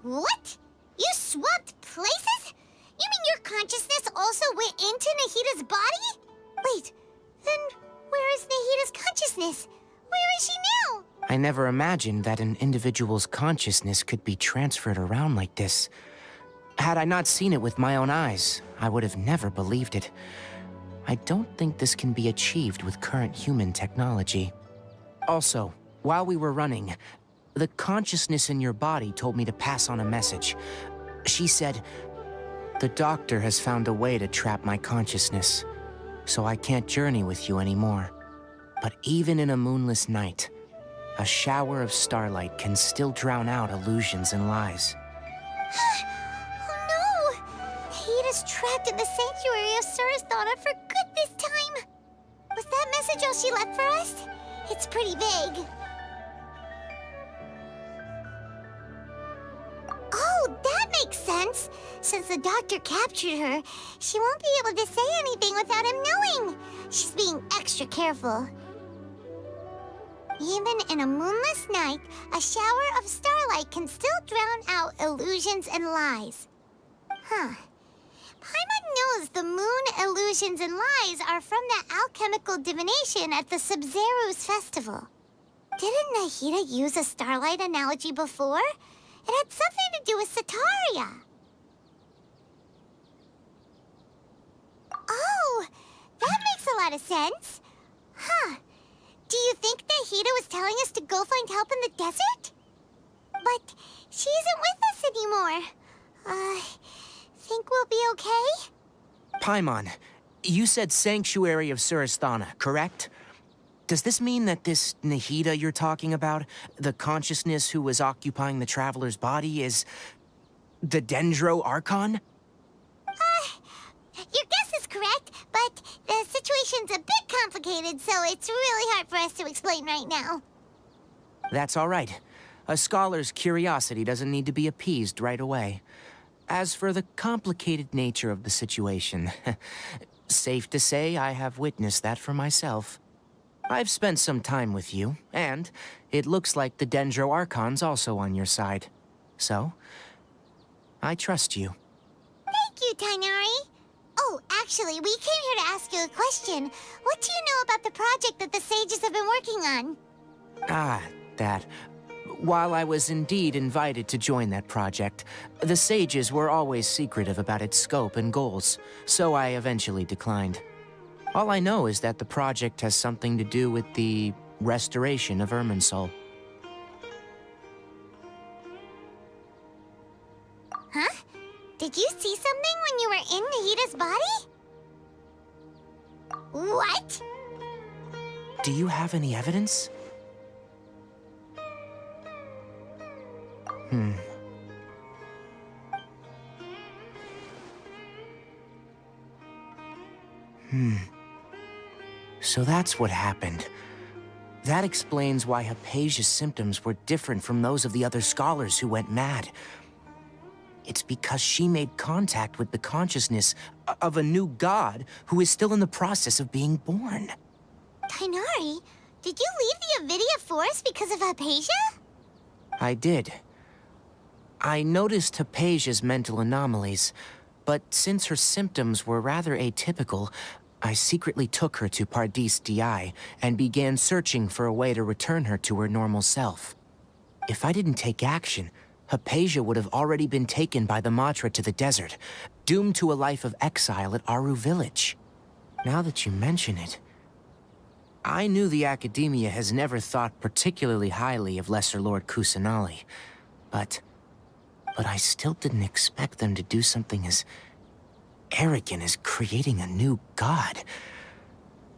What? You swapped places? You mean your consciousness also went into Nahida's body? Wait, then where is Nahida's consciousness? Where is she now? I never imagined that an individual's consciousness could be transferred around like this. Had I not seen it with my own eyes, I would have never believed it. I don't think this can be achieved with current human technology. Also, while we were running, the consciousness in your body told me to pass on a message. She said, "The doctor has found a way to trap my consciousness, so I can't journey with you anymore. But even in a moonless night, a shower of starlight can still drown out illusions and lies." Oh no! Nahida's trapped in the sanctuary of Surasthana for good this time. Was that message all she left for us? It's pretty vague. Oh, that makes sense. Since the doctor captured her, she won't be able to say anything without him knowing. She's being extra careful. Even in a moonless night, a shower of starlight can still drown out illusions and lies. Huh. Paimon knows the moon, illusions, and lies are from the alchemical divination at the Sub-Zero's festival. Didn't Nahida use a starlight analogy before? It had something to do with Sataria. Oh, that makes a lot of sense. Huh. Do you think Nahida was telling us to go find help in the desert? But she isn't with us anymore. Think we'll be okay? Paimon, you said Sanctuary of Surasthana, correct? Does this mean that this Nahida you're talking about, the consciousness who was occupying the traveler's body, is the Dendro Archon? Your guess is correct, but the situation's a bit complicated, so it's really hard for us to explain right now. That's all right. A scholar's curiosity doesn't need to be appeased right away. As for the complicated nature of the situation, safe to say I have witnessed that for myself. I've spent some time with you, and it looks like the Dendro Archon's also on your side. So, I trust you. Thank you, Tainari. Oh, actually, we came here to ask you a question. What do you know about the project that the sages have been working on? Ah, that. While I was indeed invited to join that project, the sages were always secretive about its scope and goals, so I eventually declined. All I know is that the project has something to do with the restoration of Irminsul. Huh? Did you see something when you were in Nahida's body? What? Do you have any evidence? So that's what happened. That explains why Hypatia's symptoms were different from those of the other scholars who went mad. It's because she made contact with the consciousness of a new god who is still in the process of being born. Tainari, did you leave the Avidia Forest because of Hypatia? I did. I noticed Hypatia's mental anomalies, but since her symptoms were rather atypical, I secretly took her to Pardis Di and began searching for a way to return her to her normal self. If I didn't take action, Hypatia would have already been taken by the Matra to the desert, doomed to a life of exile at Aru Village. Now that you mention it, I knew the Academia has never thought particularly highly of Lesser Lord Kusanali, but I still didn't expect them to do something as arrogant as creating a new god.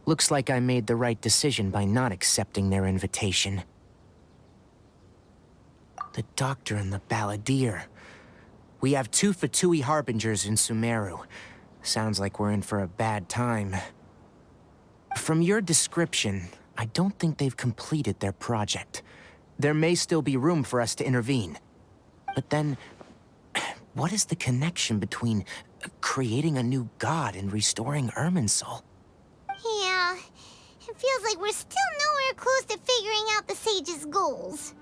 Looks like I made the right decision by not accepting their invitation. The Doctor and the Balladeer. We have 2 Fatui Harbingers in Sumeru. Sounds like we're in for a bad time. From your description, I don't think they've completed their project. There may still be room for us to intervene. But then, what is the connection between creating a new god and restoring Irminsul? Yeah, it feels like we're still nowhere close to figuring out the sage's goals.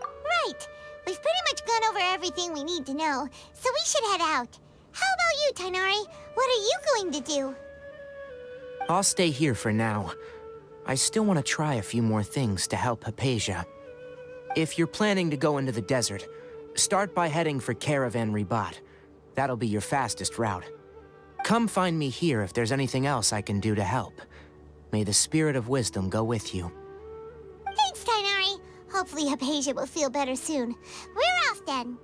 Right, we've pretty much gone over everything we need to know, so we should head out. How about you, Tainari? What are you going to do? I'll stay here for now. I still want to try a few more things to help Hypatia. If you're planning to go into the desert, start by heading for Caravan Ribat. That'll be your fastest route. Come find me here if there's anything else I can do to help. May the spirit of wisdom go with you. Thanks, Tainari. Hopefully Hypatia will feel better soon. We're off then.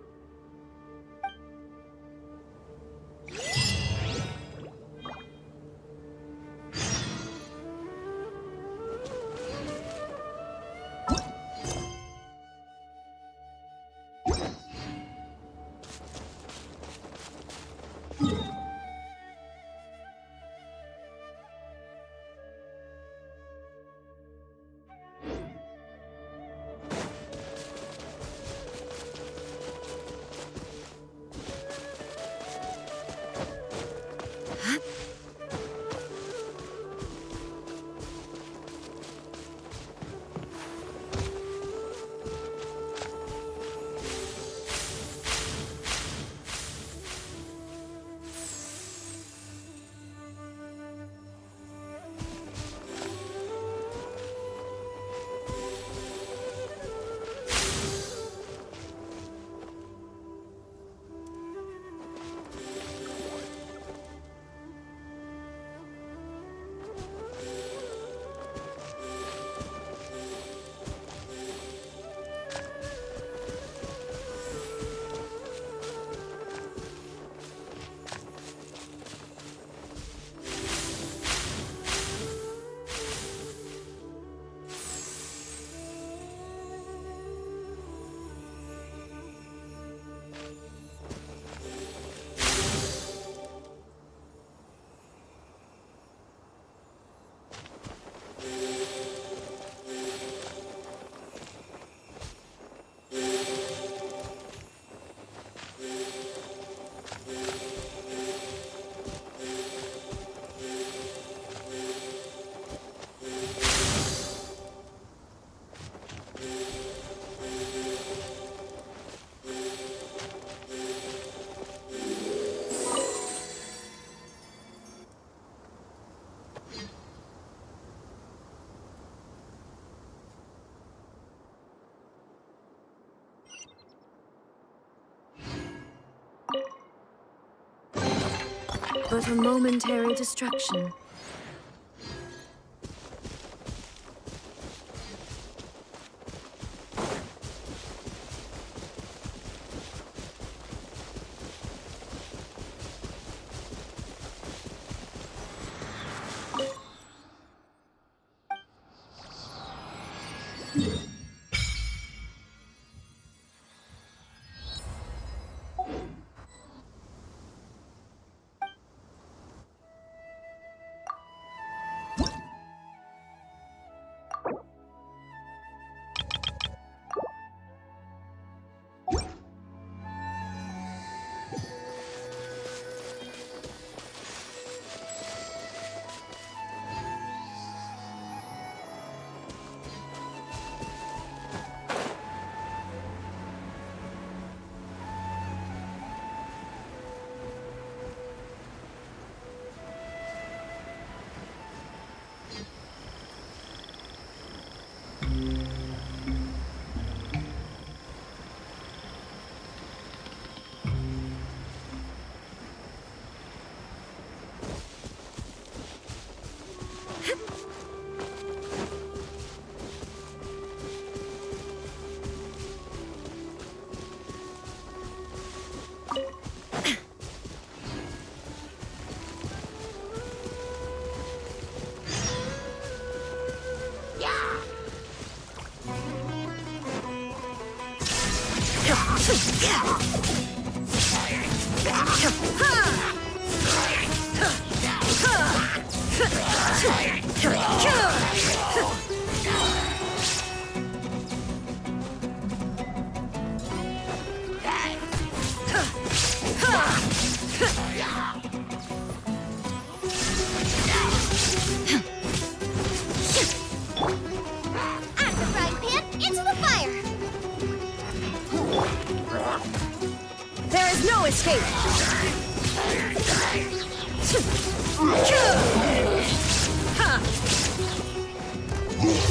but a momentary distraction.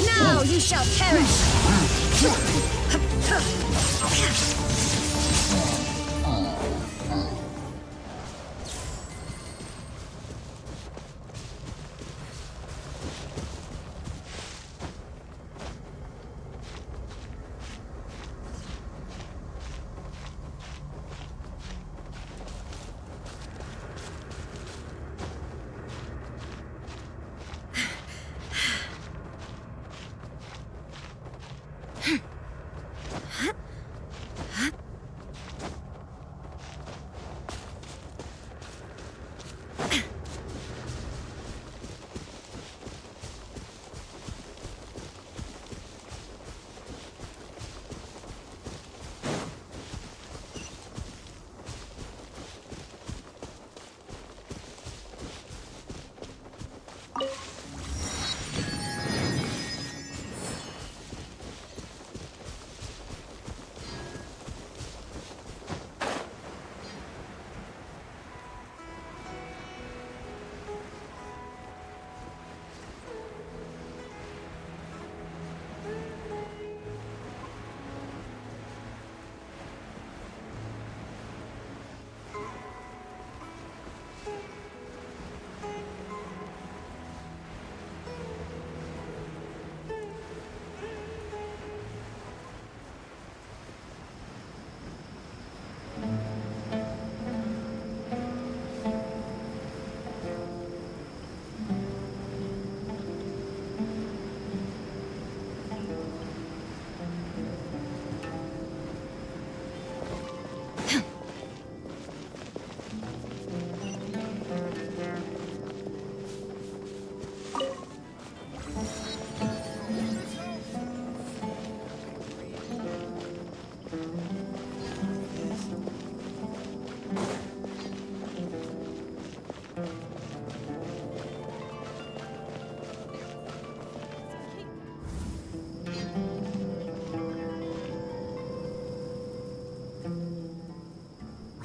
Now you shall perish!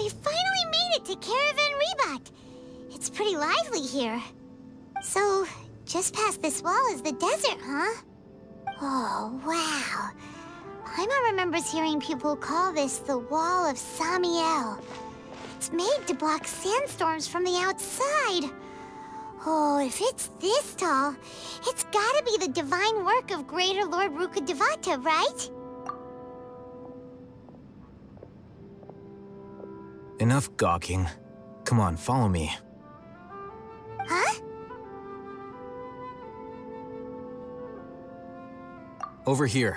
We finally made it to Caravan Reebok. It's pretty lively here. So, just past this wall is the desert, huh? Oh, wow. Paimon remembers hearing people call this the Wall of Samiel. It's made to block sandstorms from the outside. Oh, if it's this tall, it's gotta be the divine work of Greater Lord Rukkhadevata, right? Enough gawking. Come on, follow me. Huh? Over here.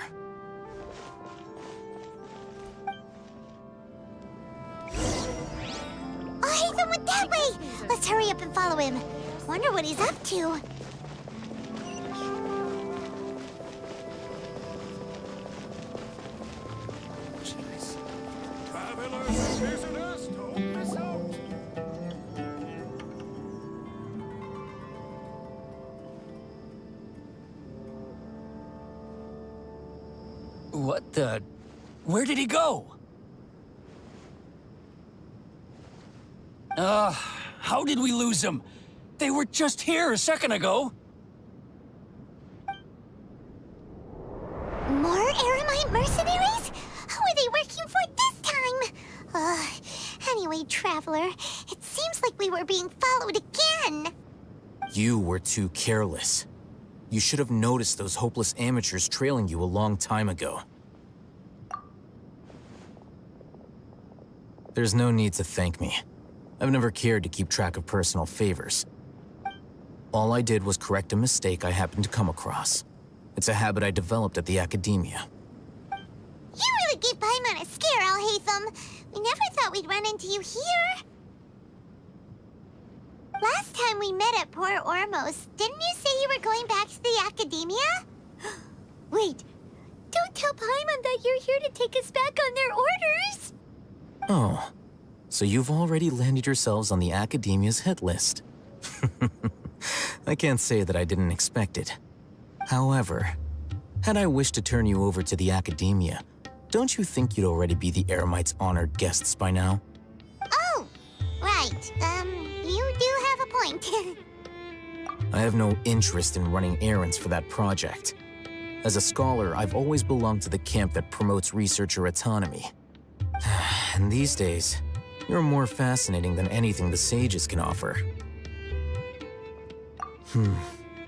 Oh, Hatham went that way! Let's hurry up and follow him. Wonder what he's up to. What the... Where did he go? How did we lose him? They were just here a second ago. More Eremite mercenaries? Who are they working for this time? Anyway, Traveler, it seems like we were being followed again. You were too careless. You should have noticed those hopeless amateurs trailing you a long time ago. There's no need to thank me. I've never cared to keep track of personal favors. All I did was correct a mistake I happened to come across. It's a habit I developed at the Academia. You really gave Paimon a scare, Al-Hatham. We never thought we'd run into you here. Last time we met at Port Ormos, didn't you say you were going back to the Academia? Wait, don't tell Paimon that you're here to take us back on their orders! Oh, so you've already landed yourselves on the Academia's hit list. I can't say that I didn't expect it. However, had I wished to turn you over to the Academia, don't you think you'd already be the Eremites' honored guests by now? Oh, right. You do have a point. I have no interest in running errands for that project. As a scholar, I've always belonged to the camp that promotes researcher autonomy. And these days, you're more fascinating than anything the sages can offer.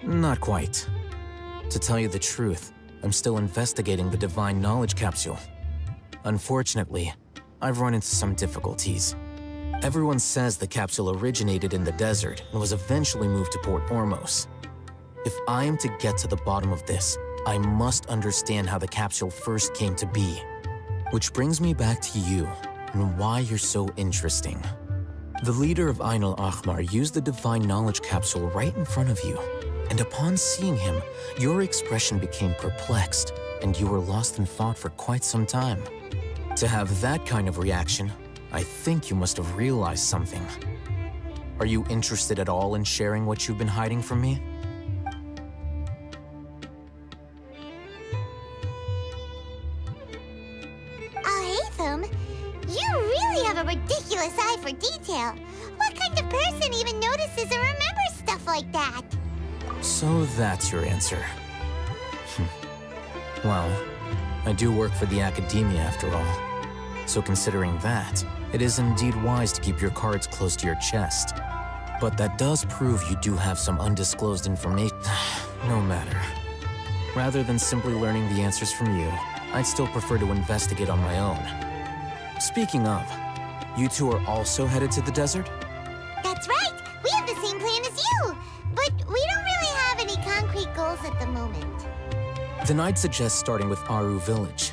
Not quite. To tell you the truth, I'm still investigating the Divine Knowledge Capsule. Unfortunately, I've run into some difficulties. Everyone says the capsule originated in the desert and was eventually moved to Port Ormos. If I am to get to the bottom of this, I must understand how the capsule first came to be. Which brings me back to you, and why you're so interesting. The leader of Ain al-Ahmar used the Divine Knowledge Capsule right in front of you, and upon seeing him, your expression became perplexed, and you were lost in thought for quite some time. To have that kind of reaction, I think you must have realized something. Are you interested at all in sharing what you've been hiding from me? Al-Hatham, you really have a ridiculous eye for detail. What kind of person even notices and remembers stuff like that? So that's your answer. Well, I do work for the Academia after all. So considering that, it is indeed wise to keep your cards close to your chest. But that does prove you do have some undisclosed information. No matter. Rather than simply learning the answers from you, I'd still prefer to investigate on my own. Speaking of, you two are also headed to the desert? That's right! We have the same plan as you! But we don't really have any concrete goals at the moment. Then I'd suggest starting with Aru Village.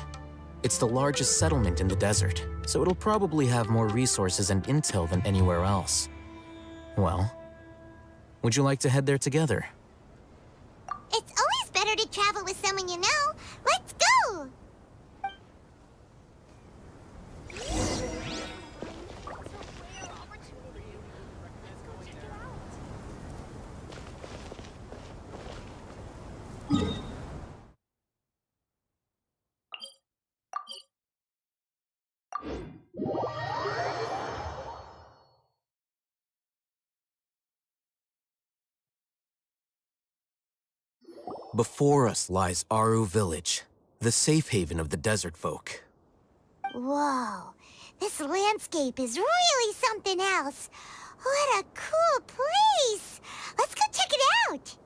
It's the largest settlement in the desert, so it'll probably have more resources and intel than anywhere else. Well, would you like to head there together? It's always better to travel with someone you know. Let's go! Before us lies Aru Village, the safe haven of the desert folk. Whoa, This landscape is really something else. What a cool place! Let's go check it out!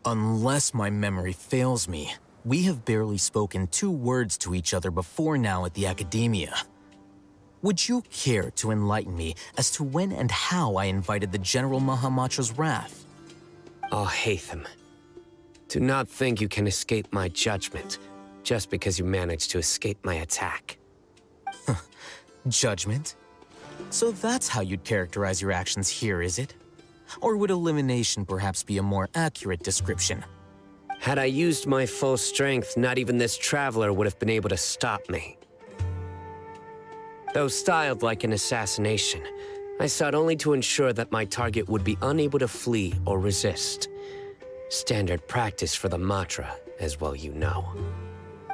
Unless my memory fails me, we have barely spoken 2 words to each other before now at the Academia. Would you care to enlighten me as to when and how I invited the General Mahamatra's wrath? Alhaitham, do not think you can escape my judgment just because you managed to escape my attack. Judgment? So that's how you'd characterize your actions here, is it? Or would elimination perhaps be a more accurate description? Had I used my full strength, not even this traveler would have been able to stop me. Though styled like an assassination, I sought only to ensure that my target would be unable to flee or resist. Standard practice for the Matra, as well you know.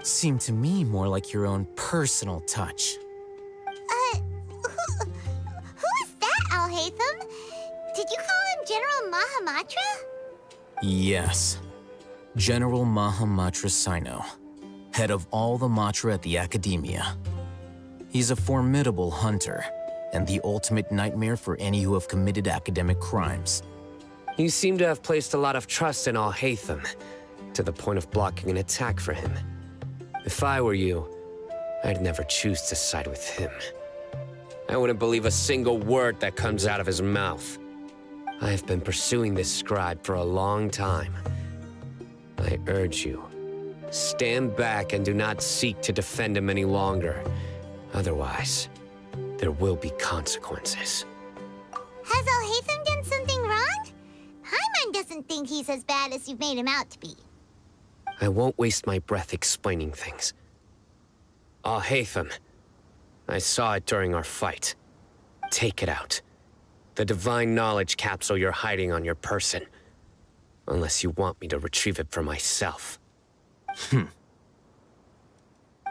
Seemed to me more like your own personal touch. Who is that, Alhaitham? Did you call him General Mahamatra? Yes. General Mahamatra Sino, head of all the Matra at the Academia. He's a formidable hunter, and the ultimate nightmare for any who have committed academic crimes. You seem to have placed a lot of trust in Alhaitham, to the point of blocking an attack for him. If I were you, I'd never choose to side with him. I wouldn't believe a single word that comes out of his mouth. I have been pursuing this scribe for a long time. I urge you, stand back and do not seek to defend him any longer. Otherwise, there will be consequences. Has Alhaitham done something wrong? Paimon doesn't think he's as bad as you've made him out to be. I won't waste my breath explaining things. Alhaitham, I saw it during our fight. Take it out. The divine knowledge capsule you're hiding on your person. Unless you want me to retrieve it for myself.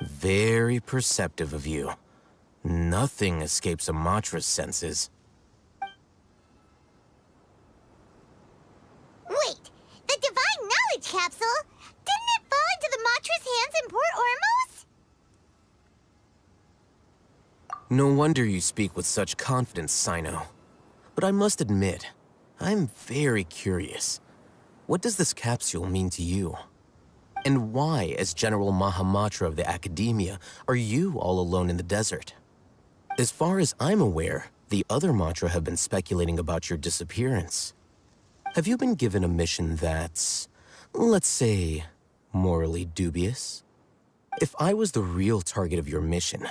Very perceptive of you. Nothing escapes a Matra's senses. Wait, the divine knowledge capsule? Didn't it fall into the Matra's hands in Port Ormos? No wonder you speak with such confidence, Sino. But I must admit, I'm very curious. What does this capsule mean to you? And why, as General Mahamatra of the Academia, are you all alone in the desert? As far as I'm aware, the other Matra have been speculating about your disappearance. Have you been given a mission that's, let's say, morally dubious? If I was the real target of your mission,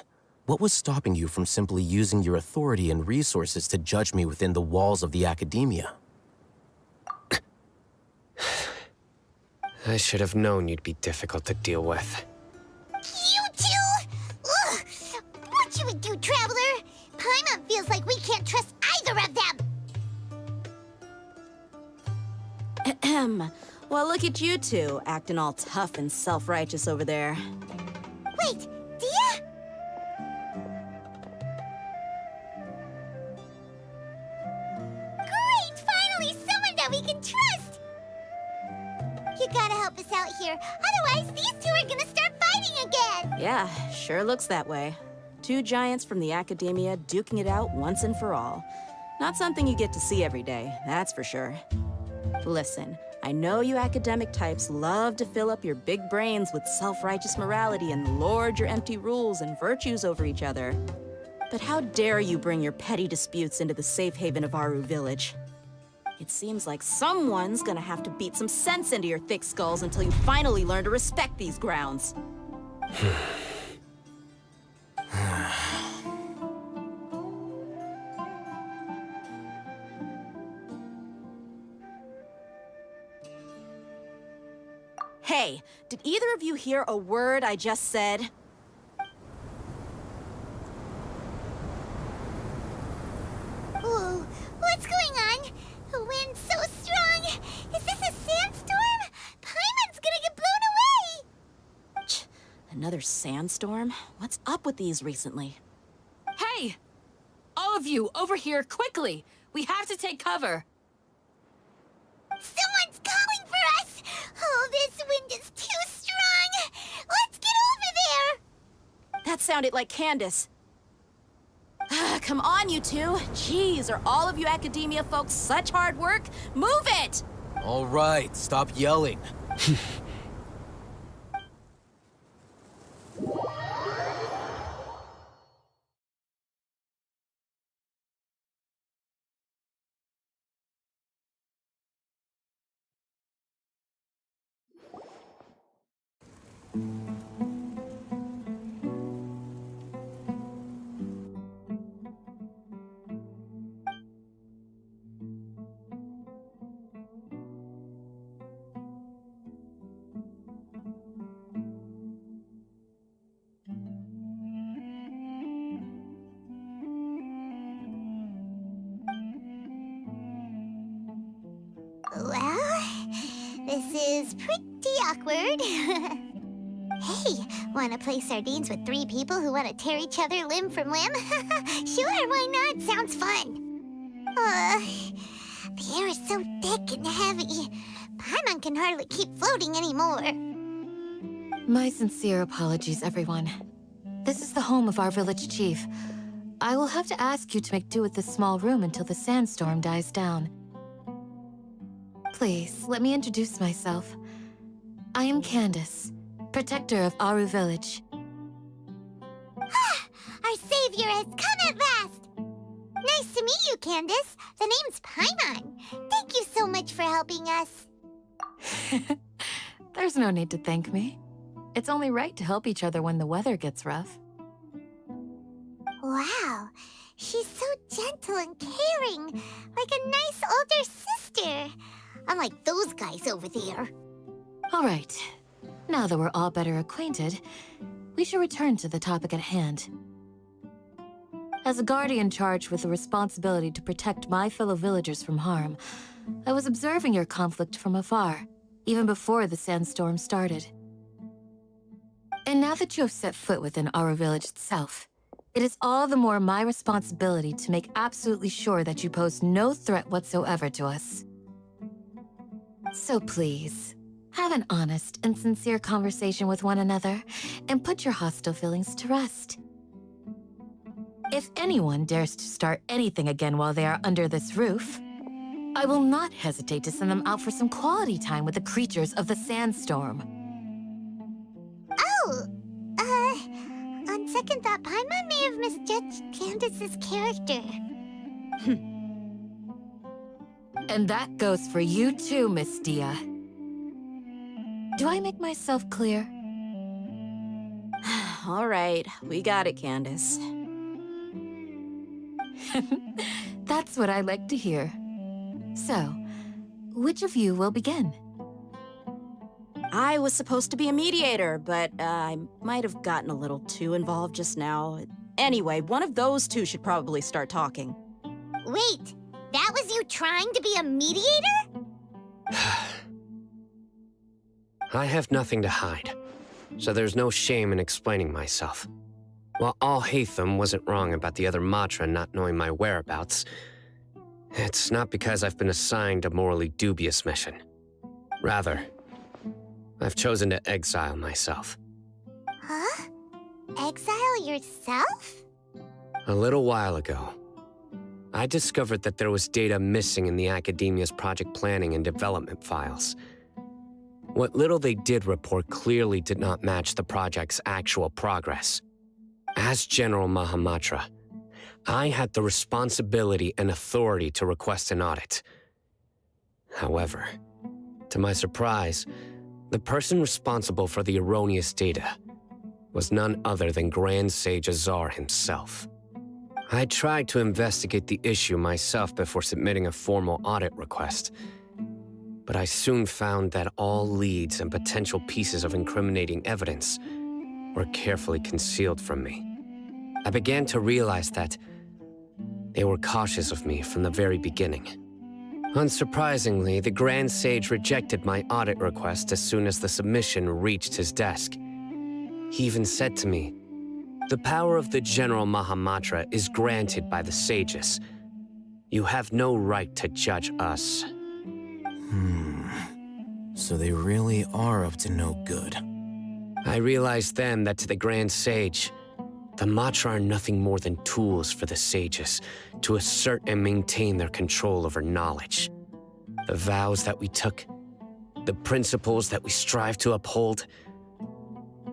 what was stopping you from simply using your authority and resources to judge me within the walls of the Academia? I should have known you'd be difficult to deal with. You two? Ugh! What should we do, Traveler? Paimon feels like we can't trust either of them! Ahem. Well, look at you two, acting all tough and self-righteous over there. Wait, Dia? Great! Finally, someone that we can trust! You gotta help us out here. Otherwise, these two are gonna start fighting again! Yeah, sure looks that way. 2 giants from the Academia duking it out once and for all. Not something you get to see every day, that's for sure. Listen, I know you academic types love to fill up your big brains with self-righteous morality and lord your empty rules and virtues over each other. But how dare you bring your petty disputes into the safe haven of Aru Village? It seems like someone's gonna have to beat some sense into your thick skulls until you finally learn to respect these grounds. Hey, did either of you hear a word I just said? Whoa, what's going on? The wind's so strong. Is this a sandstorm? Paimon's gonna get blown away! Another sandstorm? What's up with these recently? Hey! All of you, over here, quickly! We have to take cover! Someone's calling for us! Oh, this wind is too strong! Let's get over there! That sounded like Candace. Come on, you two. Jeez, are all of you academia folks such hard work? Move it! All right, stop yelling. Well, this is pretty awkward. Hey, wanna play sardines with 3 people who wanna tear each other limb from limb? Sure, why not? Sounds fun. The air is so thick and heavy. Paimon can hardly keep floating anymore. My sincere apologies, everyone. This is the home of our village chief. I will have to ask you to make do with this small room until the sandstorm dies down. Please, let me introduce myself. I am Candace, protector of Aru Village. Our savior has come at last! Nice to meet you, Candace. The name's Paimon. Thank you so much for helping us. There's no need to thank me. It's only right to help each other when the weather gets rough. Wow, she's so gentle and caring, like a nice older sister. Unlike those guys over there. All right. Now that we're all better acquainted, we should return to the topic at hand. As a guardian charged with the responsibility to protect my fellow villagers from harm, I was observing your conflict from afar, even before the sandstorm started. And now that you have set foot within Aru Village itself, it is all the more my responsibility to make absolutely sure that you pose no threat whatsoever to us. So please, have an honest and sincere conversation with one another, and put your hostile feelings to rest. If anyone dares to start anything again while they are under this roof, I will not hesitate to send them out for some quality time with the creatures of the sandstorm. Oh, on second thought, Paimon may have misjudged Candace's character. And that goes for you too, Miss Dia. Do I make myself clear? All right, we got it, Candace. That's what I like to hear. So, which of you will begin? I was supposed to be a mediator, but I might have gotten a little too involved just now. Anyway, one of those two should probably start talking. Wait, that was you trying to be a mediator? I have nothing to hide, so there's no shame in explaining myself. While Al-Haytham wasn't wrong about the other Matra not knowing my whereabouts, it's not because I've been assigned a morally dubious mission. Rather, I've chosen to exile myself. Huh? Exile yourself? A little while ago, I discovered that there was data missing in the Academia's project planning and development files. What little they did report clearly did not match the project's actual progress. As General Mahamatra, I had the responsibility and authority to request an audit. However, to my surprise, the person responsible for the erroneous data was none other than Grand Sage Azar himself. I tried to investigate the issue myself before submitting a formal audit request, but I soon found that all leads and potential pieces of incriminating evidence were carefully concealed from me. I began to realize that they were cautious of me from the very beginning. Unsurprisingly, the Grand Sage rejected my audit request as soon as the submission reached his desk. He even said to me, "The power of the General Mahamatra is granted by the sages. You have no right to judge us." So they really are up to no good. I realized then that to the Grand Sage, the Matra are nothing more than tools for the sages to assert and maintain their control over knowledge. The vows that we took, the principles that we strive to uphold,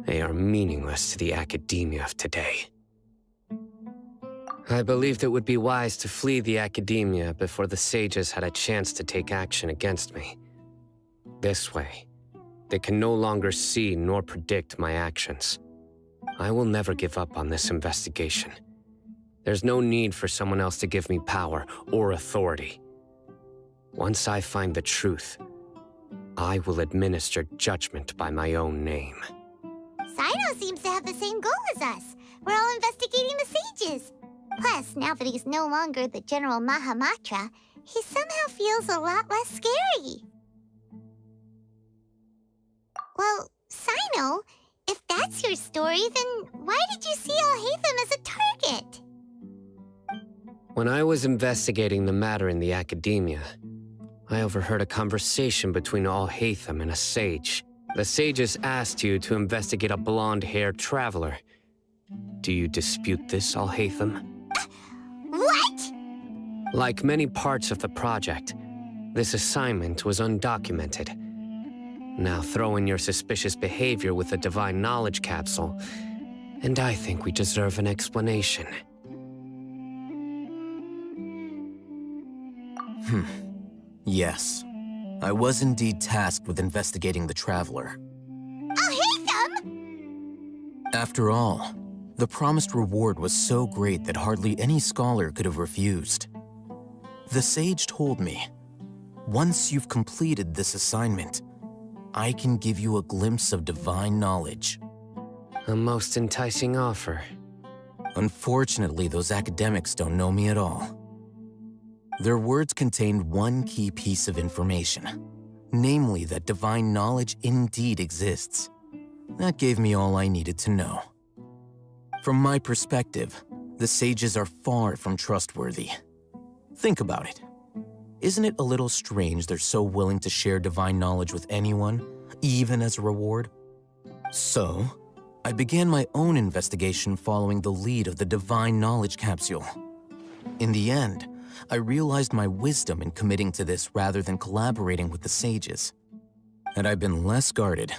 they are meaningless to the academia of today. I believed it would be wise to flee the academia before the sages had a chance to take action against me. This way, they can no longer see nor predict my actions. I will never give up on this investigation. There's no need for someone else to give me power or authority. Once I find the truth, I will administer judgment by my own name. Sino seems to have the same goal as us. We're all investigating the sages. Plus, now that he's no longer the General Mahamatra, he somehow feels a lot less scary. Well, Sino, if that's your story, then why did you see Alhaitham as a target? When I was investigating the matter in the academia, I overheard a conversation between Alhaitham and a sage. The sages asked you to investigate a blonde-haired traveler. Do you dispute this, Alhaitham? What? Like many parts of the project, this assignment was undocumented. Now throw in your suspicious behavior with the Divine Knowledge Capsule, and I think we deserve an explanation. Yes. I was indeed tasked with investigating the Traveler. Alhaitham! After all, the promised reward was so great that hardly any scholar could have refused. The sage told me, once you've completed this assignment, I can give you a glimpse of divine knowledge. A most enticing offer. Unfortunately, those academics don't know me at all. Their words contained one key piece of information, namely that divine knowledge indeed exists. That gave me all I needed to know. From my perspective, the sages are far from trustworthy. Think about it. Isn't it a little strange they're so willing to share divine knowledge with anyone, even as a reward? So, I began my own investigation following the lead of the Divine Knowledge Capsule. In the end, I realized my wisdom in committing to this rather than collaborating with the sages. Had I been less guarded,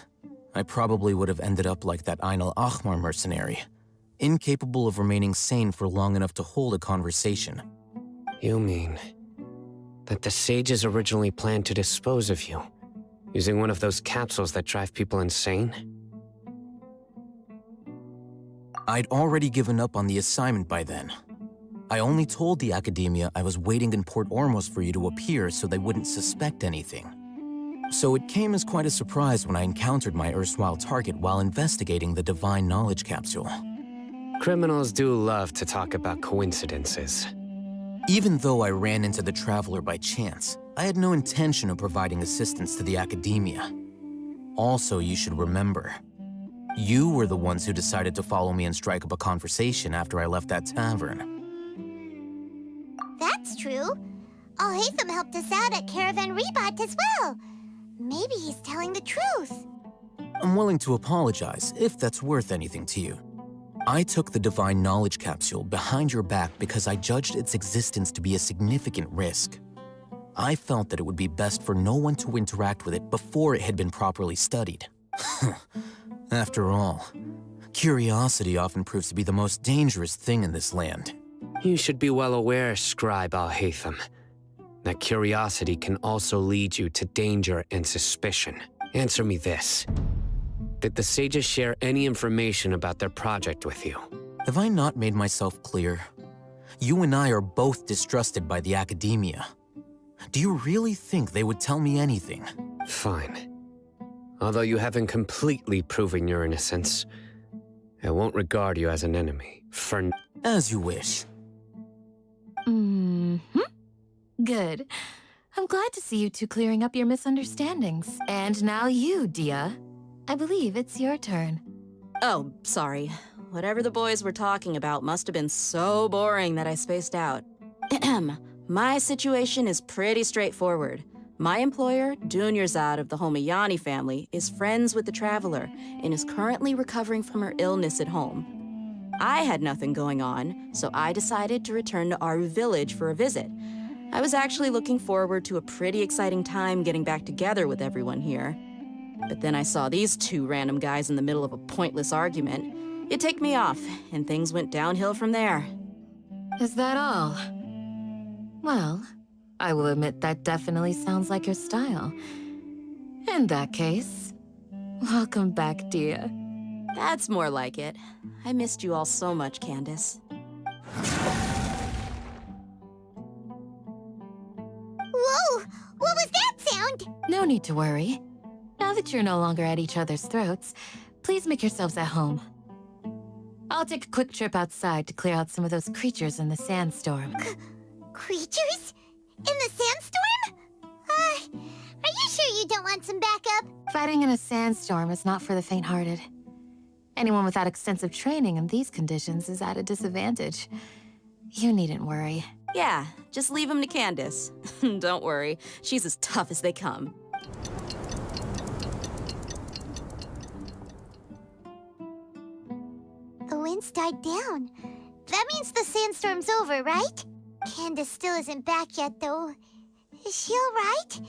I probably would have ended up like that Ain al-Ahmar mercenary, incapable of remaining sane for long enough to hold a conversation. You mean that the sages originally planned to dispose of you, using one of those capsules that drive people insane? I'd already given up on the assignment by then. I only told the academia I was waiting in Port Ormos for you to appear so they wouldn't suspect anything. So it came as quite a surprise when I encountered my erstwhile target while investigating the Divine Knowledge Capsule. Criminals do love to talk about coincidences. Even though I ran into the Traveler by chance, I had no intention of providing assistance to the academia. Also, you should remember, you were the ones who decided to follow me and strike up a conversation after I left that tavern. That's true. Alhaitham helped us out at Caravan Rebat as well. Maybe he's telling the truth. I'm willing to apologize if that's worth anything to you. I took the Divine Knowledge Capsule behind your back because I judged its existence to be a significant risk. I felt that it would be best for no one to interact with it before it had been properly studied. After all, curiosity often proves to be the most dangerous thing in this land. You should be well aware, Scribe Alhaitham, That curiosity can also lead you to danger and suspicion. Answer me this. Did the sages share any information about their project with you? Have I not made myself clear? You and I are both distrusted by the academia. Do you really think they would tell me anything? Fine. Although you haven't completely proven your innocence, I won't regard you as an enemy. As you wish. Good. I'm glad to see you two clearing up your misunderstandings. And now you, Dia. I believe it's your turn. Oh, sorry. Whatever the boys were talking about must have been so boring that I spaced out. My situation is pretty straightforward. My employer, Dunyarzad of the Homayani family, is friends with the Traveler and is currently recovering from her illness at home. I had nothing going on, so I decided to return to Aru village for a visit. I was actually looking forward to a pretty exciting time getting back together with everyone here. But then I saw these two random guys in the middle of a pointless argument. It ticked me off, and things went downhill from there. Is that all? Well, I will admit that definitely sounds like your style. In that case, welcome back, Dia. That's more like it. I missed you all so much, Candace. Whoa! What was that sound? No need to worry. Now that you're no longer at each other's throats, please make yourselves at home. I'll take a quick trip outside to clear out some of those creatures in the sandstorm. Creatures? In the sandstorm? Are you sure you don't want some backup? Fighting in a sandstorm is not for the faint-hearted. Anyone without extensive training in these conditions is at a disadvantage. You needn't worry. Yeah, just leave him to Candace. Don't worry, she's as tough as they come. The wind's died down. That means the sandstorm's over, right? Candace still isn't back yet, though. Is she alright?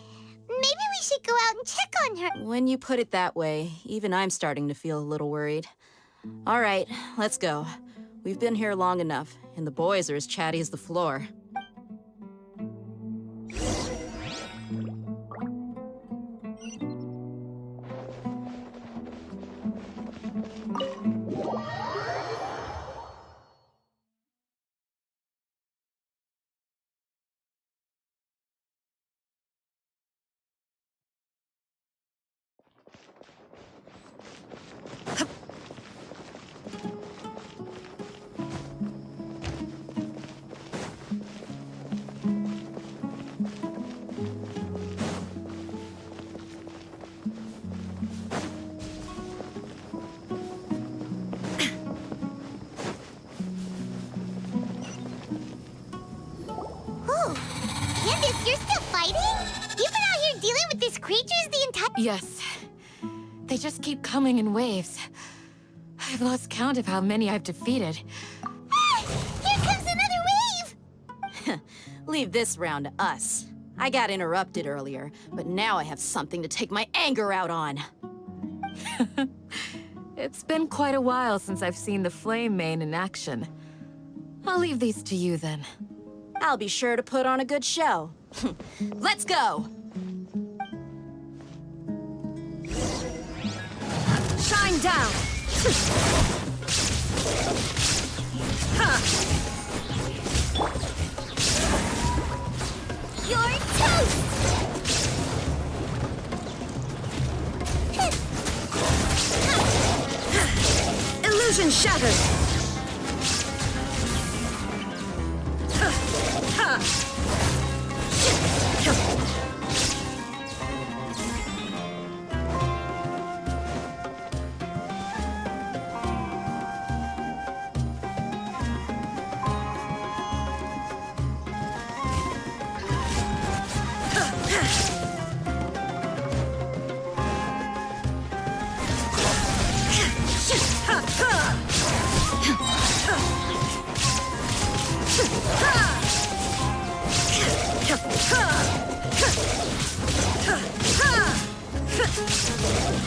Maybe we should go out and check on her. When you put it that way, even I'm starting to feel a little worried. All right, let's go. We've been here long enough, and the boys are as chatty as the floor. Candace, you're still fighting? You've been out here dealing with these creatures the entire— Yes. They just keep coming in waves. I've lost count of how many I've defeated. Ah! Here comes another wave! Leave this round to us. I got interrupted earlier, but now I have something to take my anger out on. It's been quite a while since I've seen the Flame Mane in action. I'll leave these to you then. I'll be sure to put on a good show. Let's go! Shine down! You're toast! Illusion shattered!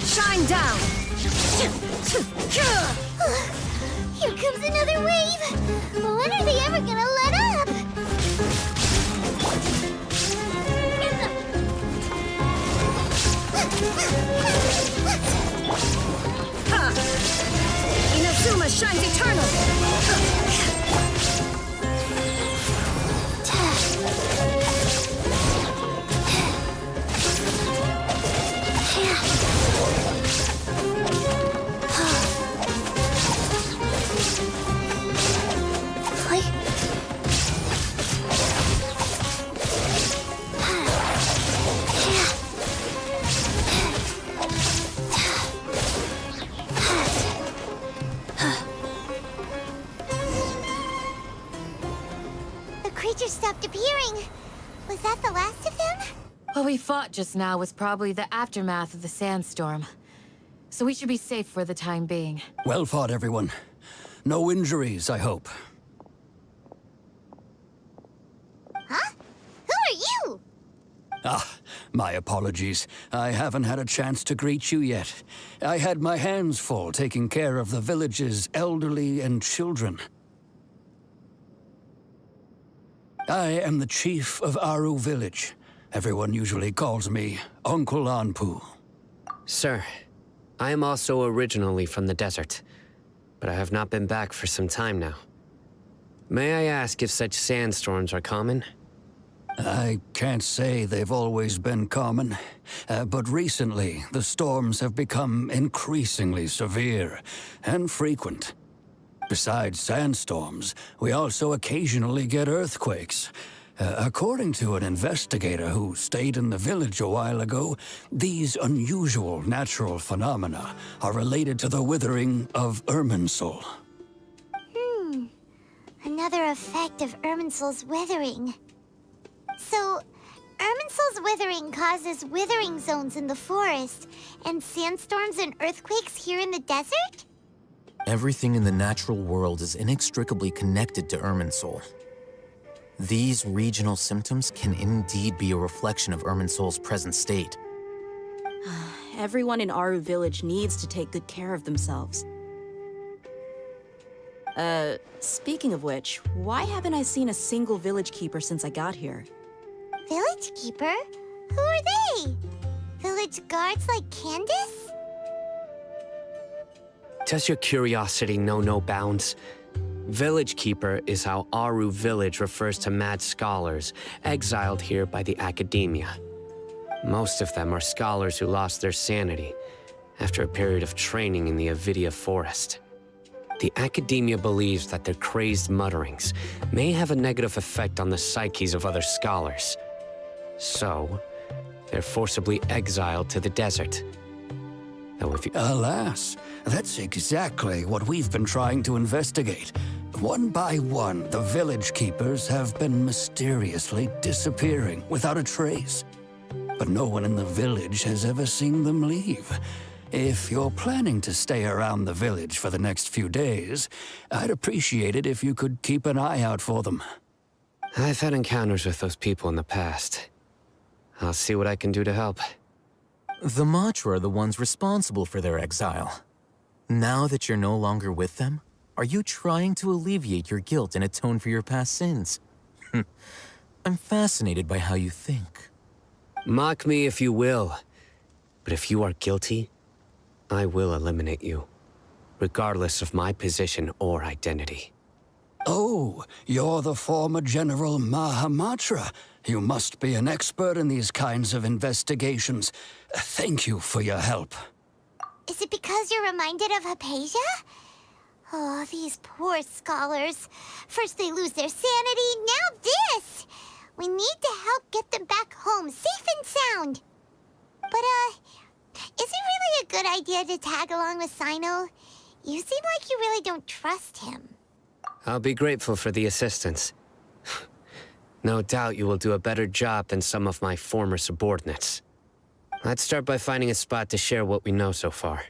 Shine down! Here comes another wave! When are they ever gonna let up? shines eternal! The creature stopped appearing. Was that the last of him? What we fought just now was probably the aftermath of the sandstorm. So we should be safe for the time being. Well fought, everyone. No injuries, I hope. Huh? Who are you? Ah, my apologies. I haven't had a chance to greet you yet. I had my hands full taking care of the village's elderly and children. I am the chief of Aru village. Everyone usually calls me Uncle Anpu. Sir, I am also originally from the desert, but I have not been back for some time now. May I ask if such sandstorms are common? I can't say they've always been common, but recently the storms have become increasingly severe and frequent. Besides sandstorms, we also occasionally get earthquakes. According to an investigator who stayed in the village a while ago, these unusual natural phenomena are related to the withering of Irminsul. Another effect of Irminsul's withering. So, Irminsul's withering causes withering zones in the forest, and sandstorms and earthquakes here in the desert? Everything in the natural world is inextricably connected to Irminsul. These regional symptoms can indeed be a reflection of Irminsul's present state. Everyone in Aru village needs to take good care of themselves. Speaking of which, why haven't I seen a single village keeper since I got here? Village keeper? Who are they? Village guards like Candace? Does your curiosity know no bounds? Village Keeper is how Aru village refers to mad scholars exiled here by the academia. Most of them are scholars who lost their sanity after a period of training in the Avidia forest. The academia believes that their crazed mutterings may have a negative effect on the psyches of other scholars. So, they're forcibly exiled to the desert. Though if you— Alas, that's exactly what we've been trying to investigate. One by one, the village keepers have been mysteriously disappearing without a trace. But no one in the village has ever seen them leave. If you're planning to stay around the village for the next few days, I'd appreciate it if you could keep an eye out for them. I've had encounters with those people in the past. I'll see what I can do to help. The Matra are the ones responsible for their exile. Now that you're no longer with them, are you trying to alleviate your guilt and atone for your past sins? I'm fascinated by how you think. Mock me if you will, but if you are guilty, I will eliminate you, regardless of my position or identity. Oh, you're the former General Mahamatra. You must be an expert in these kinds of investigations. Thank you for your help. Is it because you're reminded of Hypatia? Oh, these poor scholars. First they lose their sanity, now this! We need to help get them back home, safe and sound. But, is it really a good idea to tag along with Sino? You seem like you really don't trust him. I'll be grateful for the assistance. No doubt you will do a better job than some of my former subordinates. Let's start by finding a spot to share what we know so far.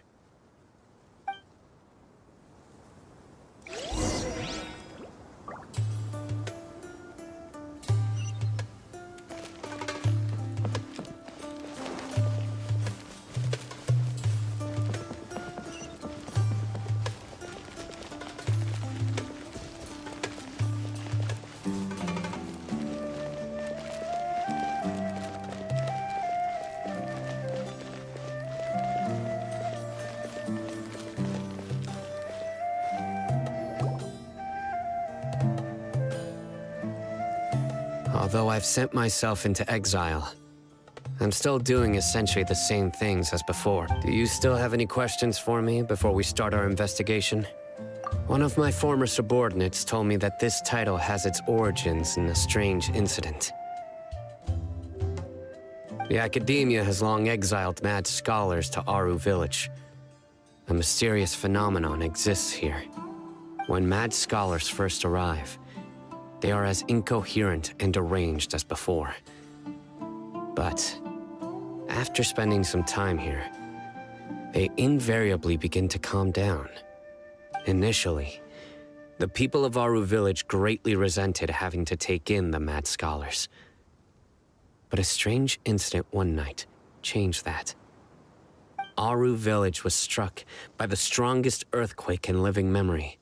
Although I've sent myself into exile, I'm still doing essentially the same things as before. Do you still have any questions for me before we start our investigation? One of my former subordinates told me that this title has its origins in a strange incident. The Academia has long exiled mad scholars to Aru Village. A mysterious phenomenon exists here. When mad scholars first arrive, they are as incoherent and deranged as before. But after spending some time here, they invariably begin to calm down. Initially, the people of Aru Village greatly resented having to take in the mad scholars. But a strange incident one night changed that. Aru Village was struck by the strongest earthquake in living memory.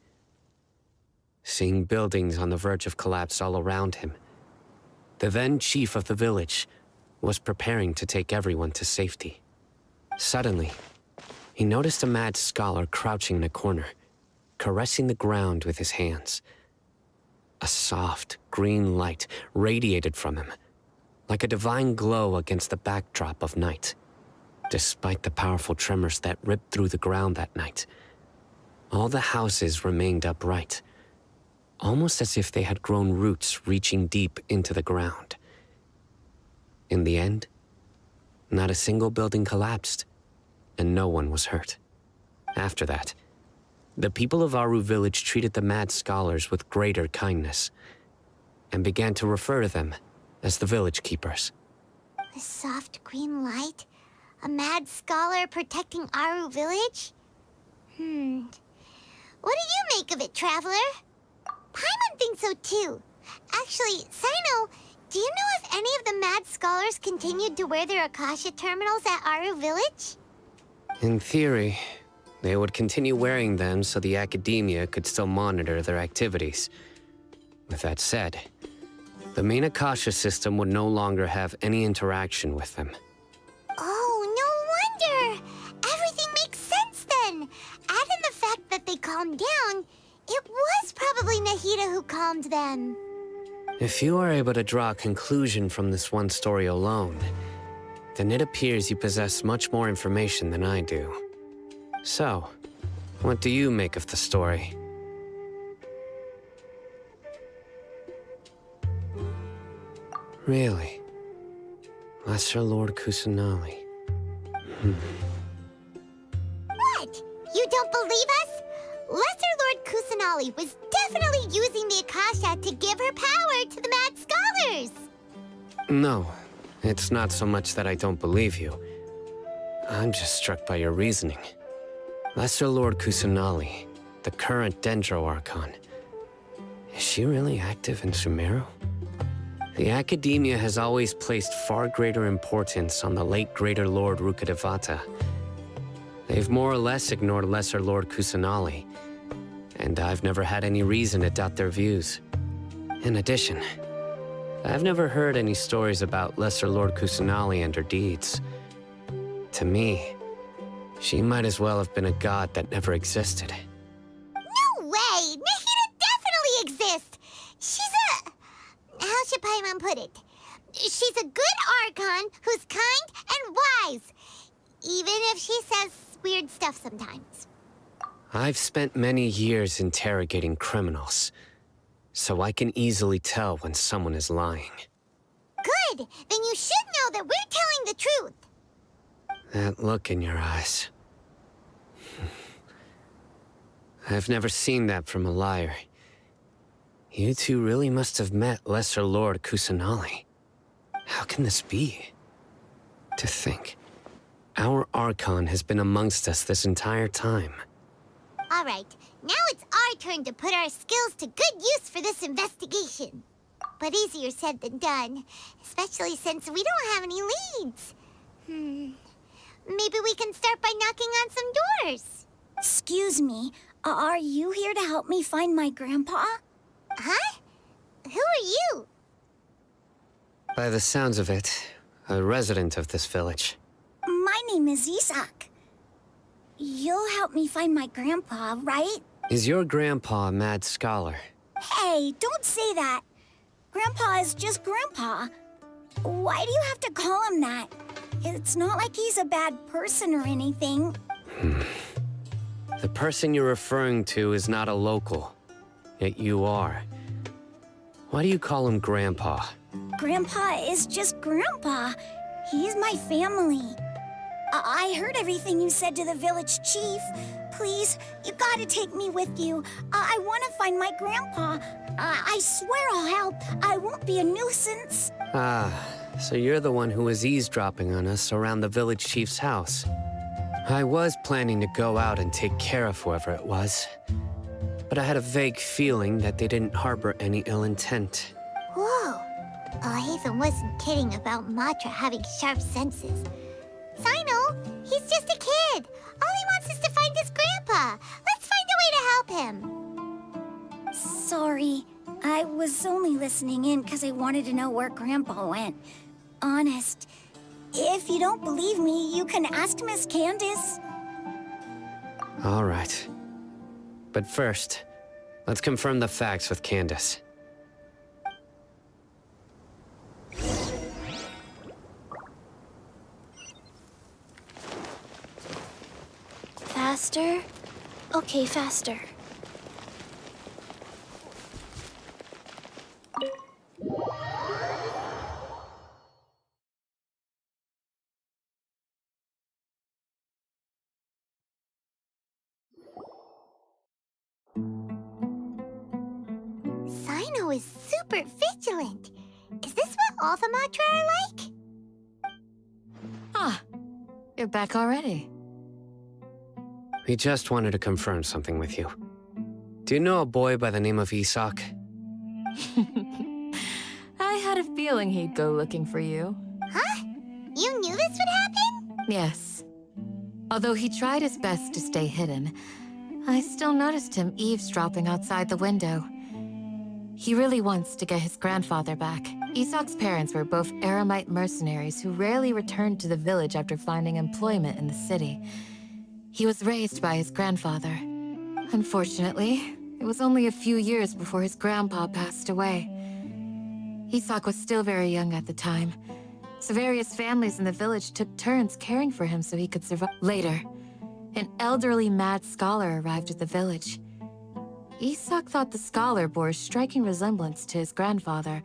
Seeing buildings on the verge of collapse all around him, the then chief of the village was preparing to take everyone to safety. Suddenly, he noticed a mad scholar crouching in a corner, caressing the ground with his hands. A soft, green light radiated from him, like a divine glow against the backdrop of night. Despite the powerful tremors that ripped through the ground that night, all the houses remained upright, almost as if they had grown roots reaching deep into the ground. In the end, not a single building collapsed, and no one was hurt. After that, the people of Aru Village treated the mad scholars with greater kindness, and began to refer to them as the village keepers. A soft green light? A mad scholar protecting Aru Village? What do you make of it, Traveler? Paimon thinks so too. Actually, Sino, do you know if any of the mad scholars continued to wear their Akasha terminals at Aru Village? In theory, they would continue wearing them so the Academia could still monitor their activities. With that said, the main Akasha system would no longer have any interaction with them. Oh, no wonder! Everything makes sense then! Add in the fact that they calmed down, it was probably Nahida who calmed them. If you are able to draw a conclusion from this one story alone, then it appears you possess much more information than I do. So, what do you make of the story? Really? Lesser Lord Kusanali. What? You don't believe us? Lesser Lord Kusanali was definitely using the Akasha to give her power to the mad scholars! No, it's not so much that I don't believe you. I'm just struck by your reasoning. Lesser Lord Kusanali, the current Dendro Archon. Is she really active in Sumeru? The Academia has always placed far greater importance on the late Greater Lord Rukkhadevata. They've more or less ignored Lesser Lord Kusanali, and I've never had any reason to doubt their views. In addition, I've never heard any stories about Lesser Lord Kusanali and her deeds. To me, she might as well have been a god that never existed. No way! Nahida definitely exists! She's a... how should Paimon put it? She's a good Archon who's kind and wise, even if she says weird stuff sometimes. I've spent many years interrogating criminals, so I can easily tell when someone is lying. Good! Then you should know that we're telling the truth! That look in your eyes. I've never seen that from a liar. You two really must have met Lesser Lord Kusanali. How can this be? To think, our Archon has been amongst us this entire time. Alright, now it's our turn to put our skills to good use for this investigation. But easier said than done, especially since we don't have any leads. Maybe we can start by knocking on some doors. Excuse me, are you here to help me find my grandpa? Huh? Who are you? By the sounds of it, a resident of this village. My name is Isak. You'll help me find my grandpa, right? Is your grandpa a mad scholar? Hey, don't say that. Grandpa is just Grandpa. Why do you have to call him that? It's not like he's a bad person or anything. The person you're referring to is not a local. Yet you are. Why do you call him Grandpa? Grandpa is just Grandpa. He's my family. I heard everything you said to the village chief. Please, you gotta take me with you. I want to find my grandpa. I swear I'll help. I won't be a nuisance. Ah, so you're the one who was eavesdropping on us around the village chief's house. I was planning to go out and take care of whoever it was. But I had a vague feeling that they didn't harbor any ill intent. Whoa. Haven wasn't kidding about Matra having sharp senses. Sino, he's just a kid. All he wants is to find his grandpa. Let's find a way to help him. Sorry. I was only listening in because I wanted to know where Grandpa went. Honest. If you don't believe me, you can ask Miss Candace. All right. But first, let's confirm the facts with Candace. Faster? Okay, faster. Sino is super vigilant. Is this what all the Matra are like? Ah, you're back already. We just wanted to confirm something with you. Do you know a boy by the name of Isak? I had a feeling he'd go looking for you. Huh? You knew this would happen? Yes. Although he tried his best to stay hidden, I still noticed him eavesdropping outside the window. He really wants to get his grandfather back. Isak's parents were both Aramite mercenaries who rarely returned to the village after finding employment in the city. He was raised by his grandfather. Unfortunately, it was only a few years before his grandpa passed away. Isak was still very young at the time, so various families in the village took turns caring for him so he could survive. Later, an elderly mad scholar arrived at the village. Isak thought the scholar bore a striking resemblance to his grandfather,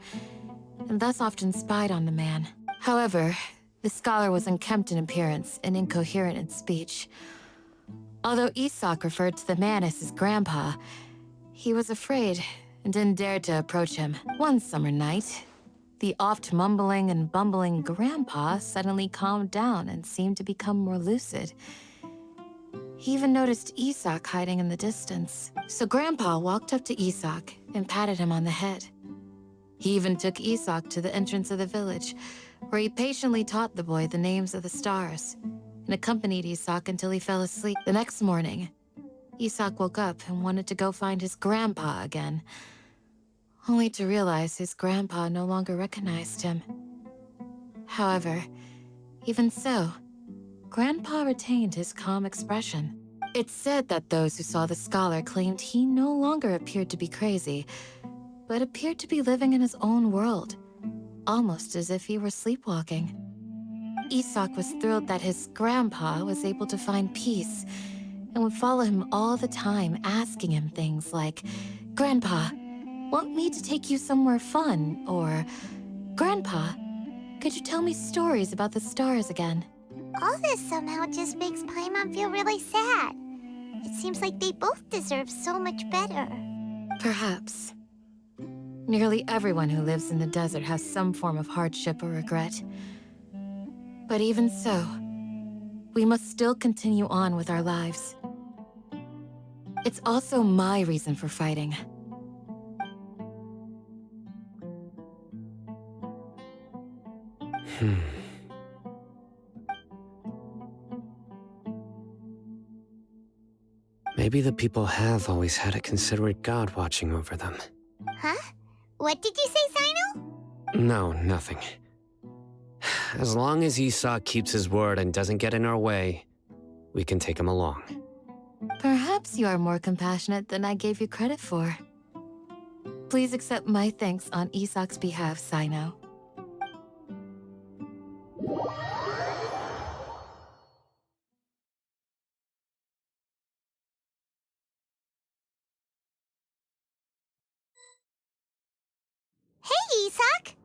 and thus often spied on the man. However, the scholar was unkempt in appearance and incoherent in speech. Although Isak referred to the man as his grandpa, he was afraid and didn't dare to approach him. One summer night, the oft mumbling and bumbling grandpa suddenly calmed down and seemed to become more lucid. He even noticed Isak hiding in the distance. So Grandpa walked up to Isak and patted him on the head. He even took Isak to the entrance of the village, where he patiently taught the boy the names of the stars, and accompanied Isak until he fell asleep. The next morning, Isak woke up and wanted to go find his grandpa again, only to realize his grandpa no longer recognized him. However, even so, Grandpa retained his calm expression. It's said that those who saw the scholar claimed he no longer appeared to be crazy, but appeared to be living in his own world, almost as if he were sleepwalking. Isak was thrilled that his grandpa was able to find peace and would follow him all the time, asking him things like, "Grandpa, want me to take you somewhere fun?" Or, "Grandpa, could you tell me stories about the stars again?" All this somehow just makes Paimon feel really sad. It seems like they both deserve so much better. Perhaps. Nearly everyone who lives in the desert has some form of hardship or regret. But even so, we must still continue on with our lives. It's also my reason for fighting. Maybe the people have always had a considerate god watching over them. Huh? What did you say, Sino? No, nothing. As long as Isak keeps his word and doesn't get in our way, we can take him along. Perhaps you are more compassionate than I gave you credit for. Please accept my thanks on Isak's behalf, Sino. Hey, Isak!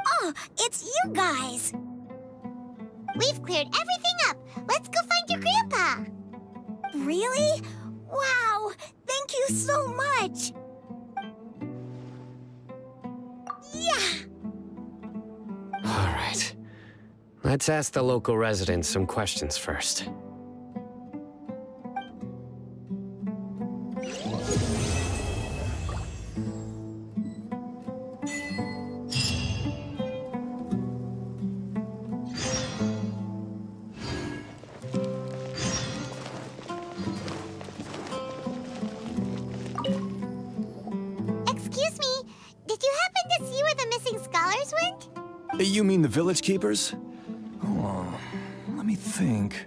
Oh, it's you guys! We've cleared everything up. Let's go find your grandpa. Really? Wow! Thank you so much! Yeah! All right. Let's ask the local residents some questions first. Excuse me, did you happen to see where the missing scholars went? You mean the village keepers? Oh, let me think.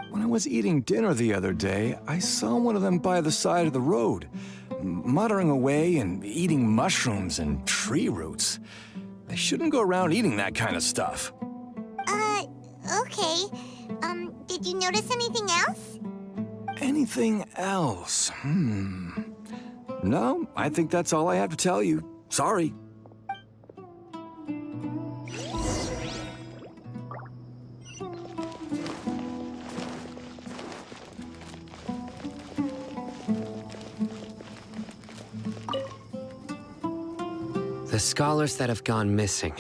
When I was eating dinner the other day, I saw one of them by the side of the road, muttering away and eating mushrooms and tree roots. They shouldn't go around eating that kind of stuff. Okay. Did you notice anything else? Anything else? No, I think that's all I have to tell you. Sorry. The scholars that have gone missing.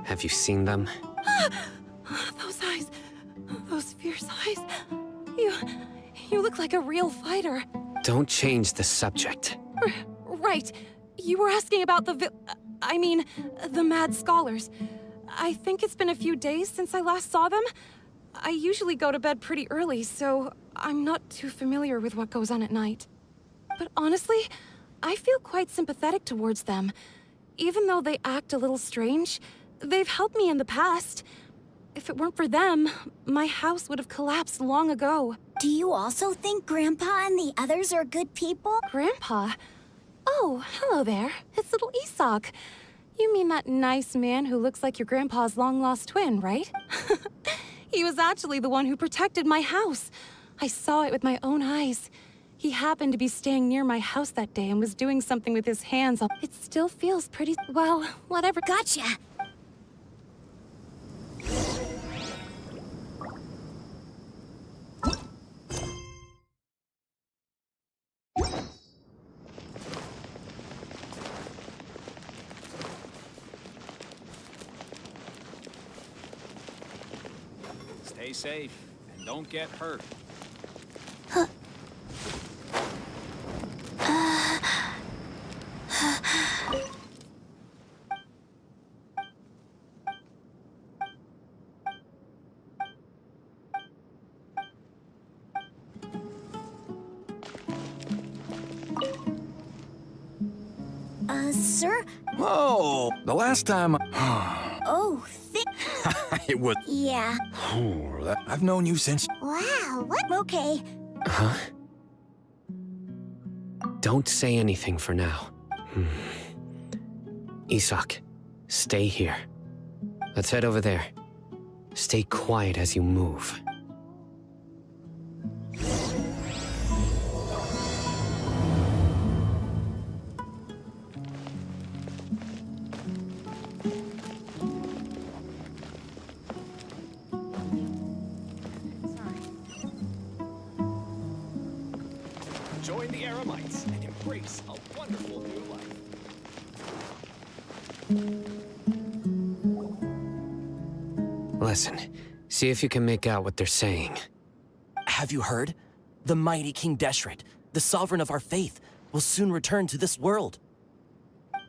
Have you seen them? Those eyes. Those fierce eyes. You look like a real fighter. Don't change the subject. Right. You were asking about the the mad scholars. I think it's been a few days since I last saw them. I usually go to bed pretty early, so I'm not too familiar with what goes on at night. But honestly, I feel quite sympathetic towards them. Even though they act a little strange, they've helped me in the past. If it weren't for them, my house would have collapsed long ago. Do you also think Grandpa and the others are good people? Grandpa? Oh, hello there. It's little Isak. You mean that nice man who looks like your grandpa's long-lost twin, right? He was actually the one who protected my house. I saw it with my own eyes. He happened to be staying near my house that day and was doing something with his hands. It still feels pretty, well, whatever. Gotcha. Stay safe and don't get hurt. Sir? Oh, the last time... Oh, it was... Yeah. I've known you since... Wow, what? Okay. Huh? Don't say anything for now. Isak, stay here. Let's head over there. Stay quiet as you move. Join the Eremites and embrace a wonderful new life. Listen, see if you can make out what they're saying. Have you heard? The mighty King Deshret, the sovereign of our faith, will soon return to this world.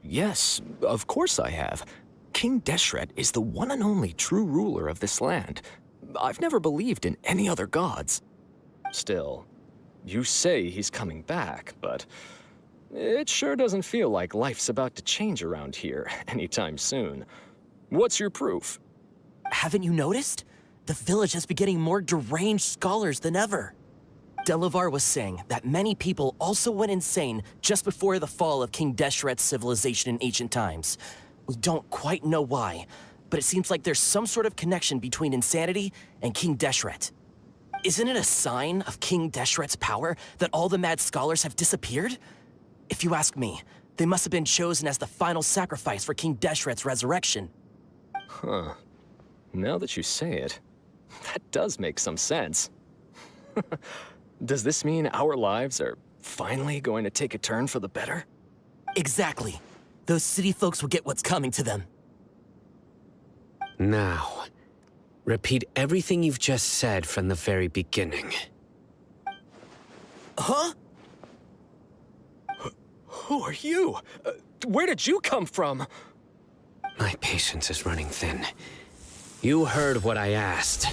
Yes, of course I have. King Deshret is the one and only true ruler of this land. I've never believed in any other gods. Still, you say he's coming back, but it sure doesn't feel like life's about to change around here anytime soon. What's your proof? Haven't you noticed? The village has been getting more deranged scholars than ever. Delavar was saying that many people also went insane just before the fall of King Deshret's civilization in ancient times. We don't quite know why, but it seems like there's some sort of connection between insanity and King Deshret. Isn't it a sign of King Deshret's power that all the mad scholars have disappeared? If you ask me, they must have been chosen as the final sacrifice for King Deshret's resurrection. Huh. Now that you say it, that does make some sense. Does this mean our lives are finally going to take a turn for the better? Exactly. Those city folks will get what's coming to them. Now, repeat everything you've just said from the very beginning. Huh? Who are you? Where did you come from? My patience is running thin. You heard what I asked.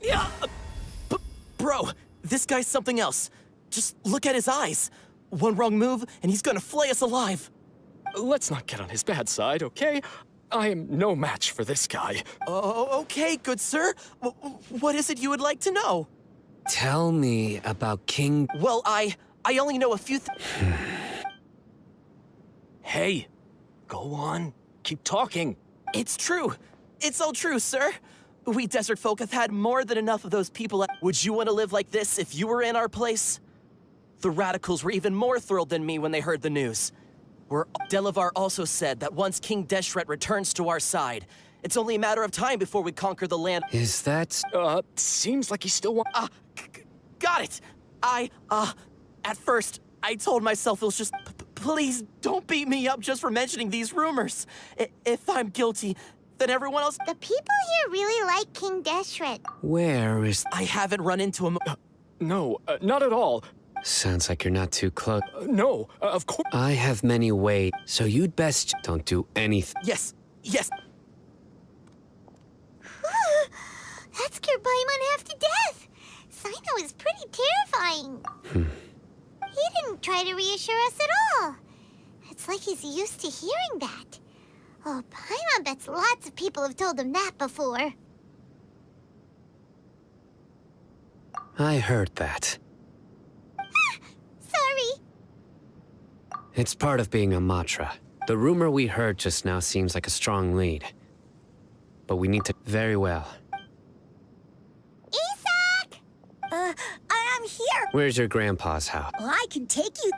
Yeah! Bro, this guy's something else. Just look at his eyes. One wrong move, and he's gonna flay us alive. Let's not get on his bad side, okay? I am no match for this guy. Oh, okay, good sir. What is it you would like to know? Tell me about King... Well, I only know a few Hey, go on. Keep talking. It's true. It's all true, sir. We desert folk have had more than enough of those people. Would you want to live like this if you were in our place? The radicals were even more thrilled than me when they heard the news. Delavar also said that once King Deshret returns to our side, it's only a matter of time before we conquer the land. Is that... Seems like he still wants... Got it! At first, I told myself it was just... Please, don't beat me up just for mentioning these rumors. If I'm guilty, then everyone else... The people here really like King Deshret. Where is... I haven't run into him... No, not at all. Sounds like you're not too close. No, of course... I have many ways, so you'd best don't do anything. Yes. That scared Paimon half to death. Sino is pretty terrifying. He didn't try to reassure us at all. It's like he's used to hearing that. Oh, Paimon bets lots of people have told him that before. I heard that. Sorry. It's part of being a Matra. The rumor we heard just now seems like a strong lead. But we need to... Very well. Isak! I'm here. Where's your grandpa's house? Well, I can take you...